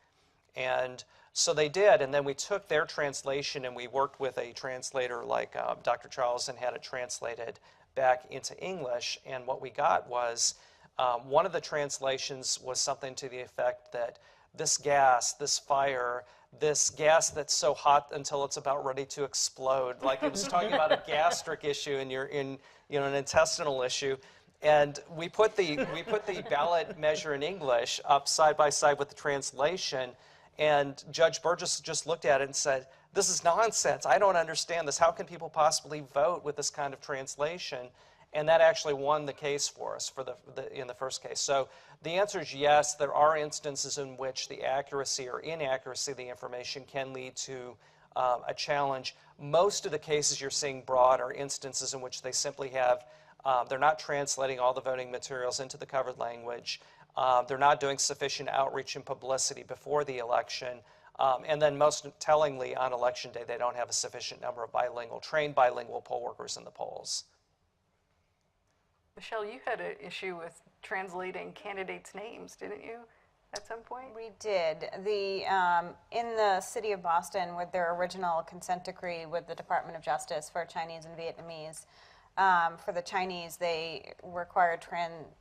And so they did, and then we took their translation and we worked with a translator like Dr. Charles and had it translated back into English, and what we got was one of the translations was something to the effect that this gas, this fire, this gas that's so hot until it's about ready to explode, like it was talking about a gastric issue and an intestinal issue. And we put the ballot measure in English up side by side with the translation, and Judge Burgess just looked at it and said, this is nonsense. I don't understand this. How can people possibly vote with this kind of translation? And that actually won the case for us in the first case. So the answer is yes, there are instances in which the accuracy or inaccuracy of the information can lead to a challenge. Most of the cases you're seeing broad are instances in which they simply have, they're not translating all the voting materials into the covered language. They're not doing sufficient outreach and publicity before the election. And then most tellingly, on election day, they don't have a sufficient number of trained bilingual poll workers in the polls. Michelle, you had an issue with translating candidates' names, didn't you, at some point? We did. In the city of Boston, with their original consent decree with the Department of Justice for Chinese and Vietnamese, for the Chinese, they required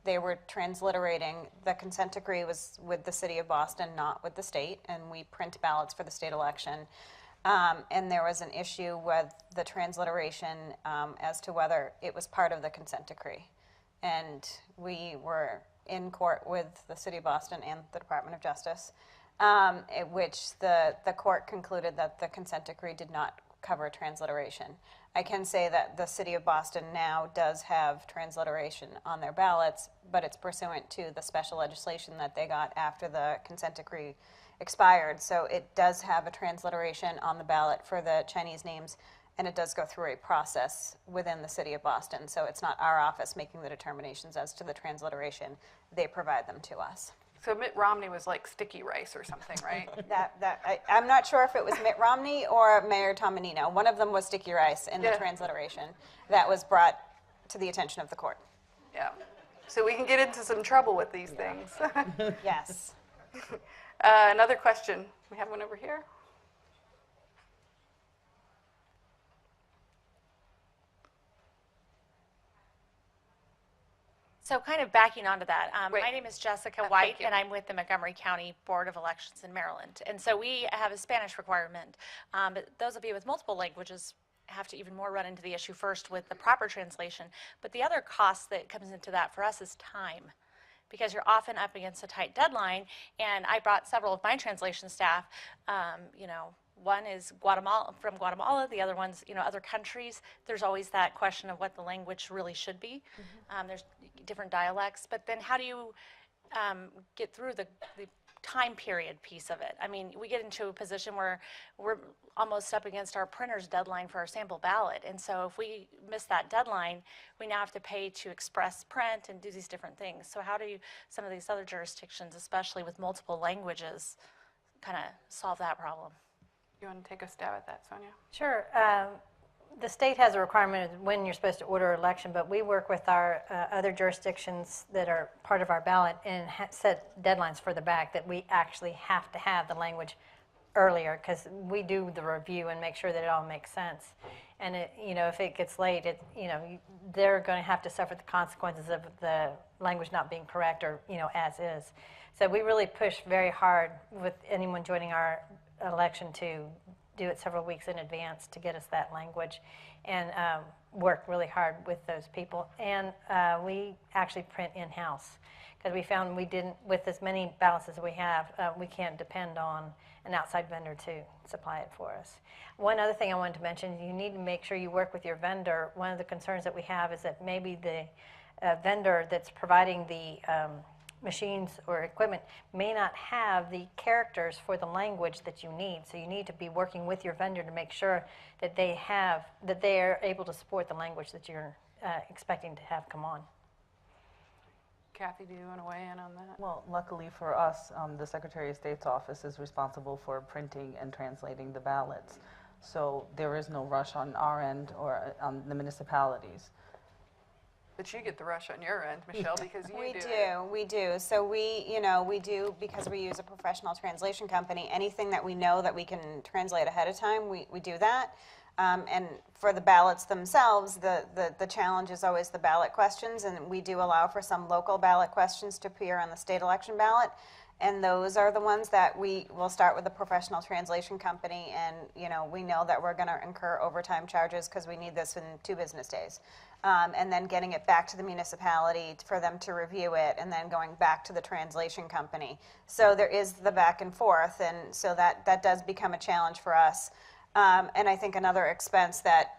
they were transliterating. The consent decree was with the city of Boston, not with the state, and we print ballots for the state election. And there was an issue with the transliteration as to whether it was part of the consent decree. And we were in court with the City of Boston and the Department of Justice, at which the court concluded that the consent decree did not cover transliteration. I can say that the City of Boston now does have transliteration on their ballots, but it's pursuant to the special legislation that they got after the consent decree expired. So it does have a transliteration on the ballot for the Chinese names, and it does go through a process within the City of Boston. So it's not our office making the determinations as to the transliteration. They provide them to us. So Mitt Romney was like sticky rice or something, right? I'm not sure if it was Mitt Romney or Mayor Tom Menino. One of them was sticky rice in the transliteration that was brought to the attention of the court. Yeah. so we can get into some trouble with these things. Yes. Another question. We have one over here. So kind of backing onto that, Wait. my name is Jessica Thank White, you. and I'm with the Montgomery County Board of Elections in Maryland. And so we have a Spanish requirement, but those of you with multiple languages have to even more run into the issue first with the proper translation. But the other cost that comes into that for us is time, because you're often up against a tight deadline. And I brought several of my translation staff, one is from Guatemala, the other one's, other countries. There's always that question of what the language really should be. There's different dialects, but then how do you get through the time period piece of it? I mean, we get into a position where we're almost up against our printer's deadline for our sample ballot. And so if we miss that deadline, we now have to pay to express print and do these different things. So how do some of these other jurisdictions, especially with multiple languages, kind of solve that problem? You want to take a stab at that, Sonya? Sure. The state has a requirement of when you're supposed to order election, but we work with our other jurisdictions that are part of our ballot and set deadlines for the back that we actually have to have the language earlier, because we do the review and make sure that it all makes sense. And if it gets late, they're going to have to suffer the consequences of the language not being correct or as is. So we really push very hard with anyone joining our election to do it several weeks in advance to get us that language, and work really hard with those people. And we actually print in-house, because we found we didn't, with as many ballots as we have, we can't depend on an outside vendor to supply it for us. One other thing I wanted to mention, you need to make sure you work with your vendor. One of the concerns that we have is that maybe the vendor that's providing the machines or equipment may not have the characters for the language that you need. So you need to be working with your vendor to make sure that they are able to support the language that you're expecting to have come on. Kathy, do you want to weigh in on that? Well, luckily for us, the Secretary of State's office is responsible for printing and translating the ballots. So there is no rush on our end or on the municipalities. But you get the rush on your end, Michelle, because you We do. So we do, because we use a professional translation company, anything that we know that we can translate ahead of time, we do that. And for the ballots themselves, the challenge is always the ballot questions, and we do allow for some local ballot questions to appear on the state election ballot. And those are the ones that we will start with the professional translation company, and we know that we're going to incur overtime charges because we need this in 2 business days. And then getting it back to the municipality for them to review it, and then going back to the translation company. So there is the back and forth, and so that does become a challenge for us. And I think another expense that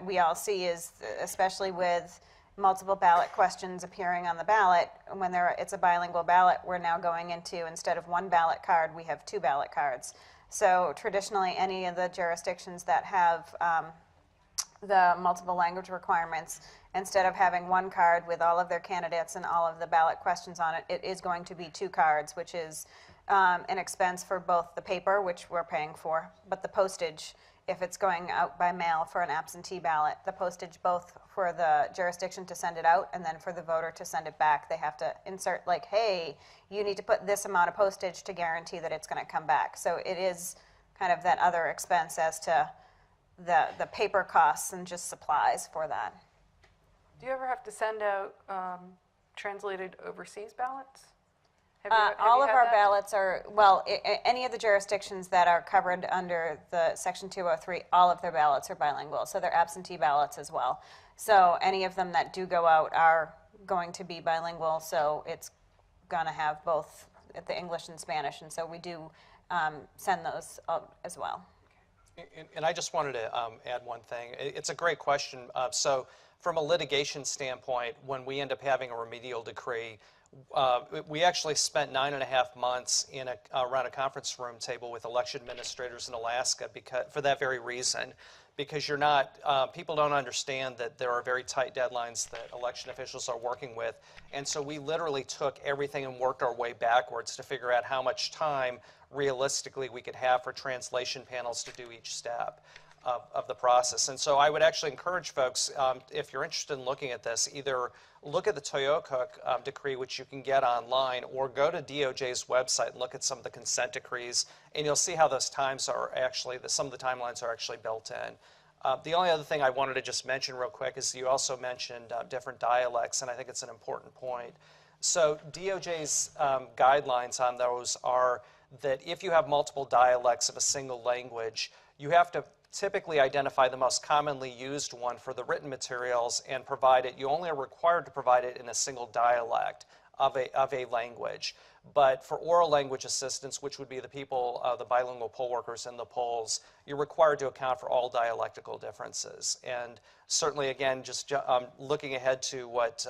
we all see is, especially with multiple ballot questions appearing on the ballot, when it's a bilingual ballot, we're now going into, instead of 1 ballot card, we have 2 ballot cards. So traditionally, any of the jurisdictions that have the multiple language requirements, instead of having 1 card with all of their candidates and all of the ballot questions on it, it is going to be 2 cards, which is an expense for both the paper, which we're paying for, but the postage, if it's going out by mail for an absentee ballot, the postage both for the jurisdiction to send it out and then for the voter to send it back. They have to insert, like, hey, you need to put this amount of postage to guarantee that it's going to come back. So it is kind of that other expense as to the paper costs and just supplies for that. Do you ever have to send out translated overseas ballots? All of our ballots are, well, any of the jurisdictions that are covered under the Section 203, all of their ballots are bilingual, so they're absentee ballots as well. So any of them that do go out are going to be bilingual, so it's going to have both the English and Spanish, and so we do send those out as well. And I just wanted to add one thing. It's a great question. So from a litigation standpoint, when we end up having a remedial decree, we actually spent 9.5 months around a conference room table with election administrators in Alaska for that very reason, because people don't understand that there are very tight deadlines that election officials are working with. And so we literally took everything and worked our way backwards to figure out how much time realistically we could have for translation panels to do each step. of the process. And so I would actually encourage folks, if you're interested in looking at this, either look at the Toyocook decree, which you can get online, or go to DOJ's website and look at some of the consent decrees, and you'll see how those times are actually, some of the timelines are actually built in. The only other thing I wanted to just mention real quick is you also mentioned different dialects, and I think it's an important point. So DOJ's guidelines on those are that if you have multiple dialects of a single language, you have to typically identify the most commonly used one for the written materials and provide it. You only are required to provide it in a single dialect of a language. But for oral language assistance, which would be the people, the bilingual poll workers and the polls, you're required to account for all dialectical differences. And certainly, again, just looking ahead to what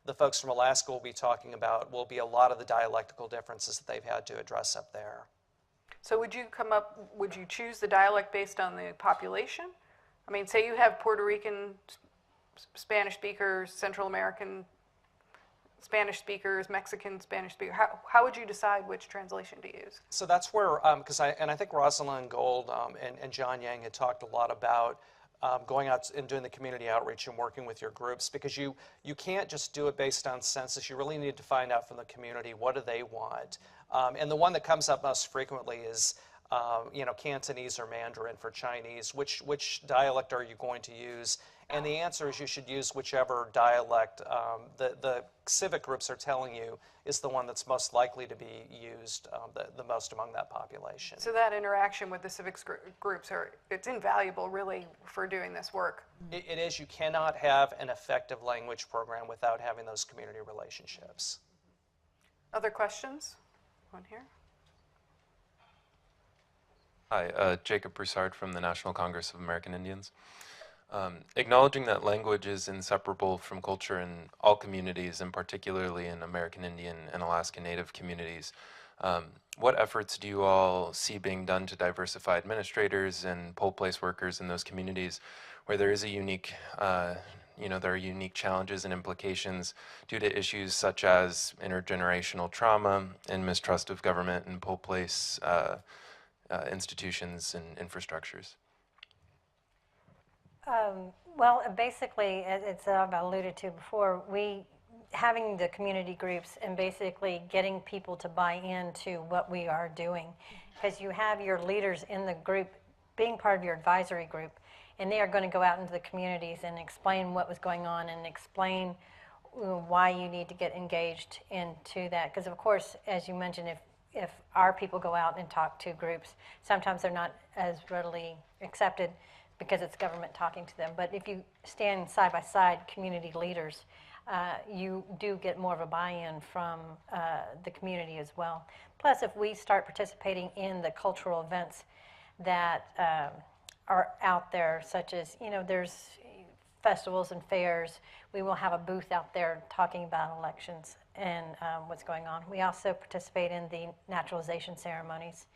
the folks from Alaska will be talking about will be a lot of the dialectical differences that they've had to address up there. So would you choose the dialect based on the population? I mean, say you have Puerto Rican Spanish speakers, Central American Spanish speakers, Mexican Spanish speakers. How would you decide which translation to use? So that's where, because I think Rosalind Gold and John Yang had talked a lot about going out and doing the community outreach and working with your groups, because you can't just do it based on census. You really need to find out from the community, what do they want? And the one that comes up most frequently is Cantonese or Mandarin for Chinese. Which dialect are you going to use? And the answer is you should use whichever dialect the civic groups are telling you is the one that's most likely to be used the most among that population. So that interaction with the civics groups, it's invaluable really for doing this work. It is. You cannot have an effective language program without having those community relationships. Other questions? One here. Hi, Jacob Broussard from the National Congress of American Indians. Acknowledging that language is inseparable from culture in all communities, and particularly in American Indian and Alaska Native communities, what efforts do you all see being done to diversify administrators and poll place workers in those communities where there is a unique, there are unique challenges and implications due to issues such as intergenerational trauma and mistrust of government and poll place institutions and infrastructures? Well, basically, it's I've alluded to before, having the community groups and basically getting people to buy into what we are doing, because you have your leaders in the group being part of your advisory group, and they are going to go out into the communities and explain what was going on and explain why you need to get engaged into that. Because of course, as you mentioned, if our people go out and talk to groups, sometimes they're not as readily accepted because it's government talking to them. But if you stand side by side community leaders, you do get more of a buy-in from the community as well. Plus, if we start participating in the cultural events that are out there, such as, there's festivals and fairs, we will have a booth out there talking about elections and what's going on. We also participate in the naturalization ceremonies.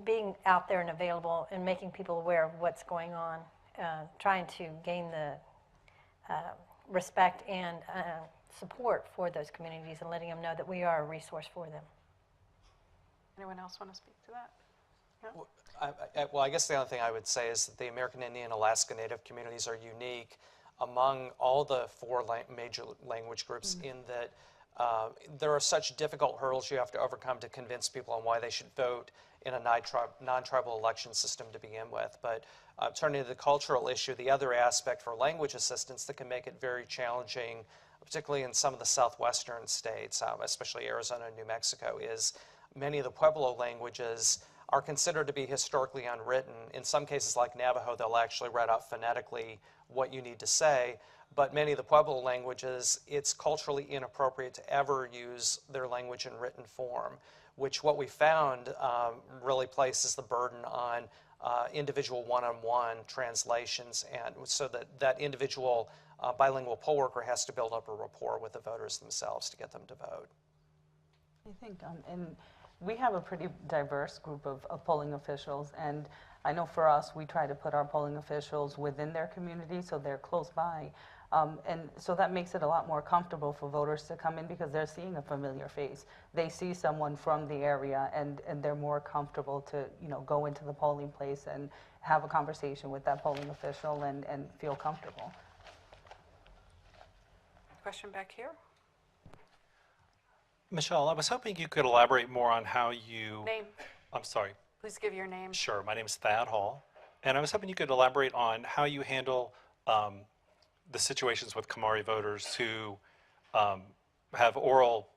Being out there and available and making people aware of what's going on, trying to gain the respect and support for those communities and letting them know that we are a resource for them. Anyone else want to speak to that? No? Well, I guess the other thing I would say is that the American Indian Alaska Native communities are unique among all the four major language groups in that there are such difficult hurdles you have to overcome to convince people on why they should vote in a non-tribal election system to begin with. But turning to the cultural issue, the other aspect for language assistance that can make it very challenging, particularly in some of the southwestern states, especially Arizona and New Mexico, is many of the Pueblo languages are considered to be historically unwritten. In some cases, like Navajo, they'll actually write out phonetically what you need to say. But many of the Pueblo languages, it's culturally inappropriate to ever use their language in written form, which what we found really places the burden on individual one-on-one translations, and so that individual bilingual poll worker has to build up a rapport with the voters themselves to get them to vote. I think, and we have a pretty diverse group of polling officials, and I know for us, we try to put our polling officials within their community so they're close by. And so that makes it a lot more comfortable for voters to come in because they're seeing a familiar face. They see someone from the area, and they're more comfortable to, go into the polling place and have a conversation with that polling official and feel comfortable. Question back here? Michelle, I was hoping you could elaborate more on how you... Name. I'm sorry. Please give your name. Sure. My name is Thad Hall. And I was hoping you could elaborate on how you handle the situations with Kamari voters who have oral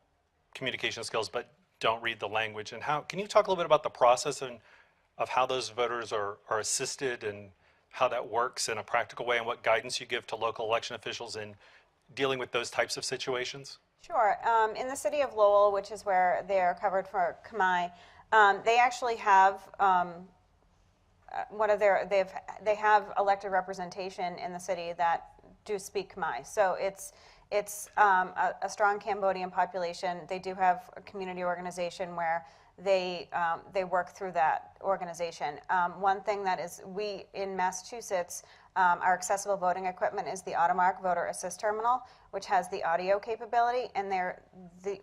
communication skills but don't read the language. And can you talk a little bit about the process of how those voters are assisted and how that works in a practical way, and what guidance you give to local election officials in dealing with those types of situations? Sure. In the city of Lowell, which is where they are covered for Khmer, they actually have they have elected representation in the city that do speak Khmer. So it's a strong Cambodian population. They do have a community organization where they work through that organization. One thing that is, we in Massachusetts, our accessible voting equipment is the Automark Voter Assist Terminal, which has the audio capability, and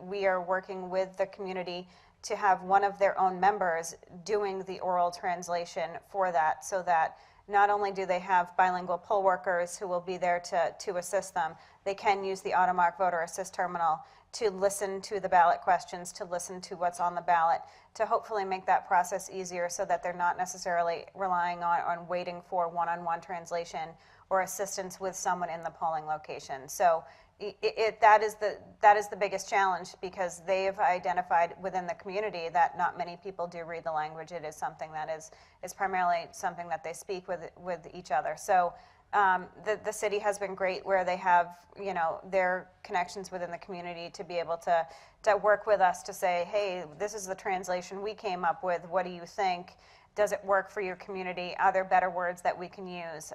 we are working with the community to have one of their own members doing the oral translation for that, so that not only do they have bilingual poll workers who will be there to assist them, they can use the Automark Voter Assist Terminal to listen to the ballot questions, to listen to what's on the ballot, to hopefully make that process easier so that they're not necessarily relying on waiting for one-on-one translation or assistance with someone in the polling location. So that is the biggest challenge, because they've identified within the community that not many people do read the language. It is something that is primarily something that they speak with each other. So the city has been great where they have, their connections within the community to be able to work with us to say, hey, this is the translation we came up with. What do you think? Does it work for your community? Are there better words that we can use?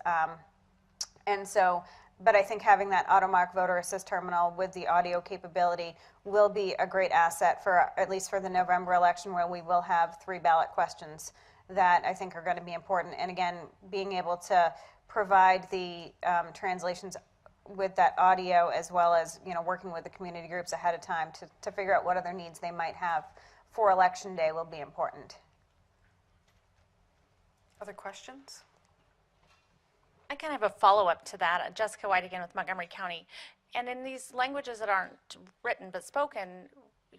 But I think having that Automark Voter Assist Terminal with the audio capability will be a great asset for, at least for the November election, where we will have 3 ballot questions that I think are going to be important. And again, being able to provide the translations with that audio, as well as working with the community groups ahead of time to figure out what other needs they might have for election day will be important. Other questions? I kind of have a follow-up to that. Jessica White again with Montgomery County. And in these languages that aren't written but spoken,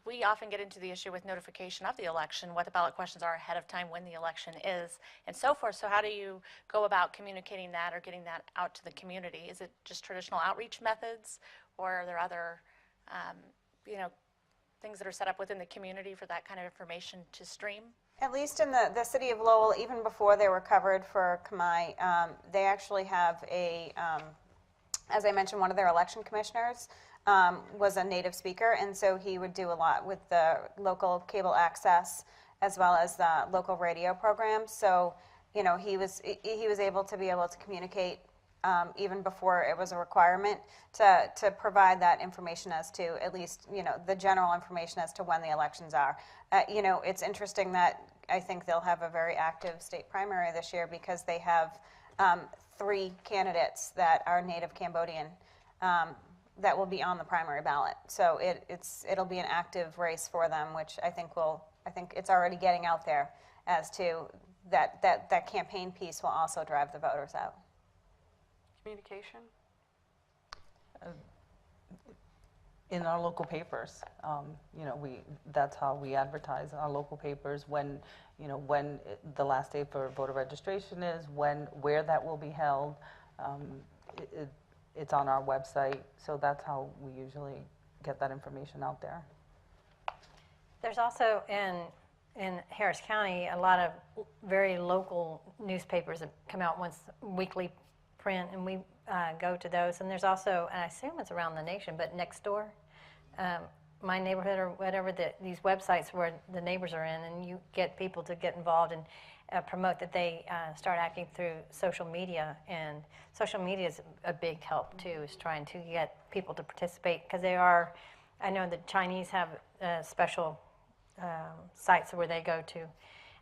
we often get into the issue with notification of the election, what the ballot questions are ahead of time, when the election is, and so forth. So how do you go about communicating that or getting that out to the community? Is it just traditional outreach methods, or are there other things that are set up within the community for that kind of information to stream? At least in the city of Lowell, even before they were covered for Khmer, they actually have as I mentioned, one of their election commissioners was a native speaker, and so he would do a lot with the local cable access as well as the local radio programs. So, he was able to communicate even before it was a requirement to provide that information as to, at least, the general information as to when the elections are. It's interesting that I think they'll have a very active state primary this year, because they have 3 candidates that are native Cambodian that will be on the primary ballot. So it'll be an active race for them, which I think it's already getting out there as to that campaign piece will also drive the voters out. Communication? In our local papers, that's how we advertise in our local papers, when the last day for voter registration is, where that will be held. It's on our website, so that's how we usually get that information out there. There's also in Harris County a lot of very local newspapers that come out once weekly print, and we go to those. And there's also, and I assume it's around the nation, but Nextdoor, My Neighborhood, or whatever, these websites where the neighbors are in, and you get people to get involved and promote that they start acting through social media. And social media is a big help too, is trying to get people to participate, because I know the Chinese have special sites where they go to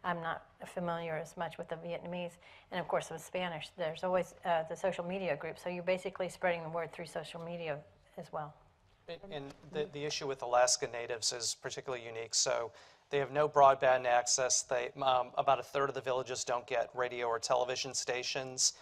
I'm not familiar as much with the Vietnamese. And of course, with Spanish, there's always the social media group. So you're basically spreading the word through social media as well. And the issue with Alaska Natives is particularly unique. So they have no broadband access. They, about a third of the villages don't get radio or television stations.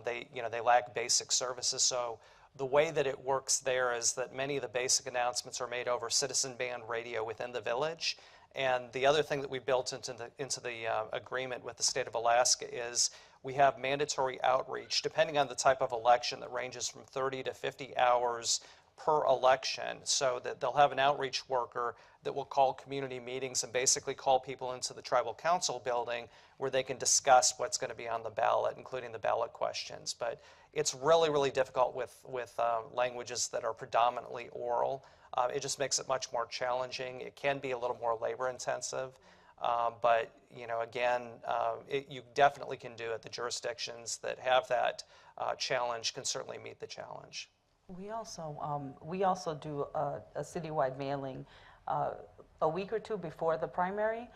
They lack basic services. So the way that it works there is that many of the basic announcements are made over citizen band radio within the village. And the other thing that we built into the agreement with the state of Alaska is we have mandatory outreach, depending on the type of election, that ranges from 30 to 50 hours per election, so that they'll have an outreach worker that will call community meetings and basically call people into the tribal council building where they can discuss what's going to be on the ballot, including the ballot questions. But it's really, really difficult with languages that are predominantly oral. It just makes it much more challenging. It can be a little more labor intensive, but again, you definitely can do it. The jurisdictions that have that challenge can certainly meet the challenge. We also do a citywide mailing a week or two before the primary.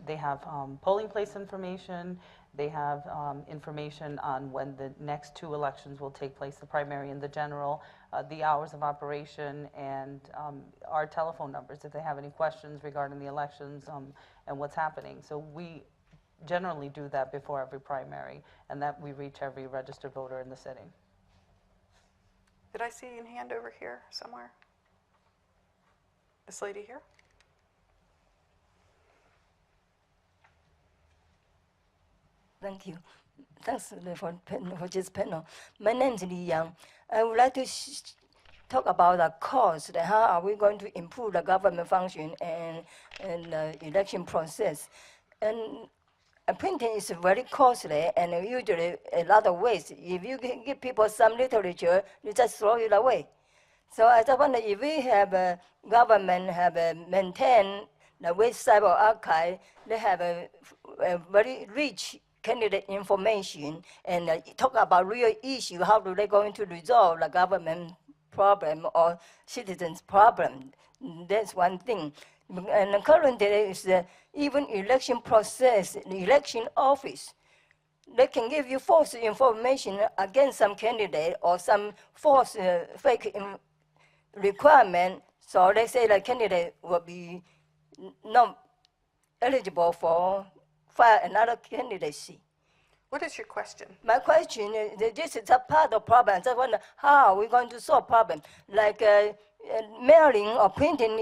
They have polling place information. They have information on when the next two elections will take place, the primary and the general, the hours of operation, and our telephone numbers if they have any questions regarding the elections and what's happening. So we generally do that before every primary, and that we reach every registered voter in the city. Did I see a hand over here somewhere? This lady here? Thank you. Thanks for this panel. My name is Li Yang. I would like to talk about the cost. How are we going to improve the government function and the election process? And printing is very costly, and usually a lot of waste. If you can give people some literature, you just throw it away. So I just wonder if we have a government maintain the West Cyber Archive, they have a very rich candidate information and talk about real issue. How do they going to resolve the government problem or citizens' problem? That's one thing. And currently, is even election process, the election office, they can give you false information against some candidate or some false fake requirement. So they say the candidate will be not eligible for file another candidacy. What is your question? My question is, this is a part of the problem. I just wonder how we're going to solve problem. Like mailing or printing,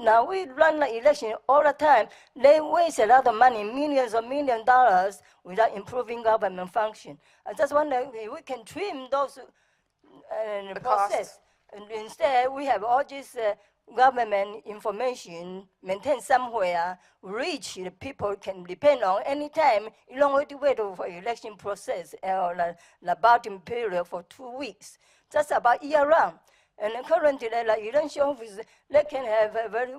now we run the election all the time. They waste a lot of money, millions of dollars, without improving government function. I just wonder if we can trim those the process. And instead, we have all this government information maintained somewhere, which the people can depend on anytime. You don't have to wait for election process or the voting period for 2 weeks. Just about year round. And currently, the election office, they can have a very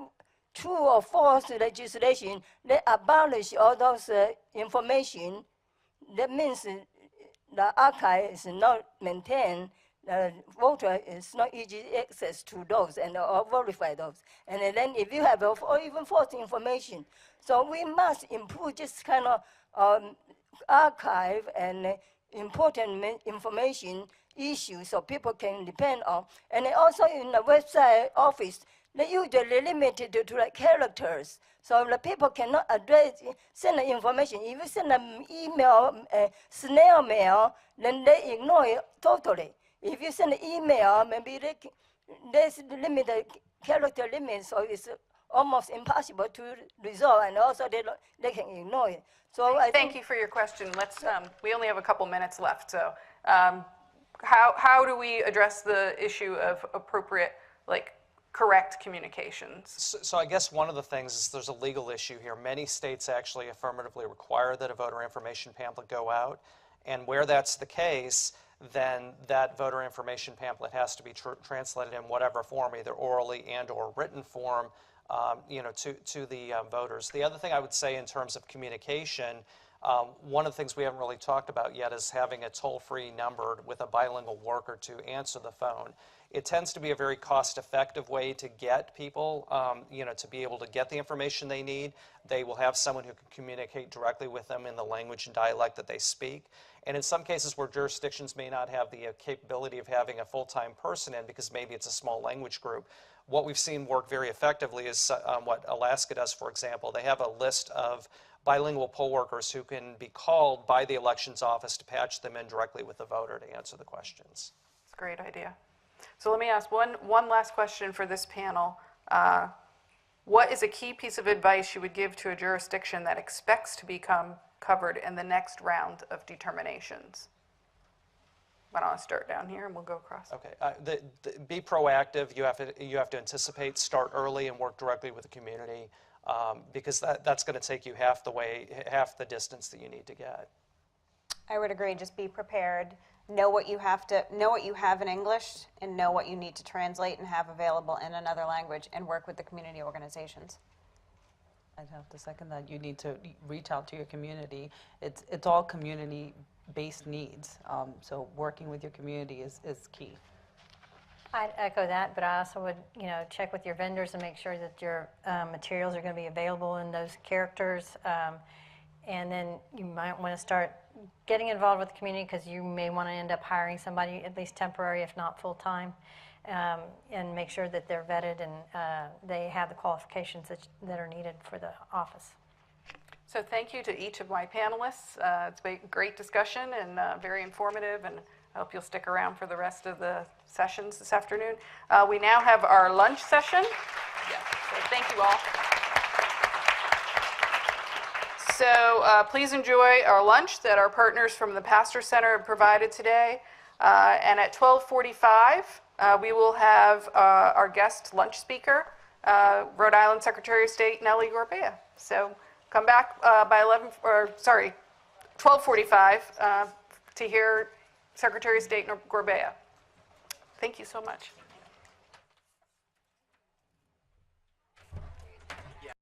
true or false legislation. They abolish all those information. That means the archive is not maintained. The voter is not easy access to those and or verify those. And then if you have or even false information, so we must improve this kind of archive and important information issues so people can depend on. And also in the website office, they usually limited to the characters. So the people cannot send the information. If you send an email, snail mail, then they ignore it totally. If you send an email, maybe there's limited character limit, so it's almost impossible to resolve, and also they can ignore it. So Thank you for your question. Let's. We only have a couple minutes left, so how do we address the issue of appropriate, correct communications? So I guess one of the things is there's a legal issue here. Many states actually affirmatively require that a voter information pamphlet go out, and where that's the case, then that voter information pamphlet has to be translated in whatever form, either orally and or written form, to the voters. The other thing I would say in terms of communication, one of the things we haven't really talked about yet is having a toll-free number with a bilingual worker to answer the phone. It tends to be a very cost-effective way to get people, to be able to get the information they need. They will have someone who can communicate directly with them in the language and dialect that they speak. And in some cases where jurisdictions may not have the capability of having a full-time person in because maybe it's a small language group, what we've seen work very effectively is what Alaska does, for example. They have a list of bilingual poll workers who can be called by the elections office to patch them in directly with the voter to answer the questions. It's a great idea. So let me ask one last question for this panel. What is a key piece of advice you would give to a jurisdiction that expects to become covered in the next round of determinations? Why don't I start down here and we'll go across. Okay. Be proactive. You have to anticipate, start early, and work directly with the community because that's going to take you half the distance that you need to get. I would agree. Just be prepared. Know what you have in English, and know what you need to translate and have available in another language, and work with the community organizations. I'd have to second that. You need to reach out to your community. It's all community-based needs. So working with your community is key. I'd echo that, but I also would, check with your vendors and make sure that your materials are going to be available in those characters. And then you might want to start getting involved with the community because you may want to end up hiring somebody, at least temporary, if not full-time, and make sure that they're vetted and they have the qualifications that are needed for the office. So thank you to each of my panelists. It's been a great discussion and very informative, and I hope you'll stick around for the rest of the sessions this afternoon. We now have our lunch session. So thank you all. So please enjoy our lunch that our partners from the Pastor Center have provided today. And at 12:45, we will have our guest lunch speaker, Rhode Island Secretary of State Nellie Gorbea. So come back by 12:45 to hear Secretary of State Gorbea. Thank you so much.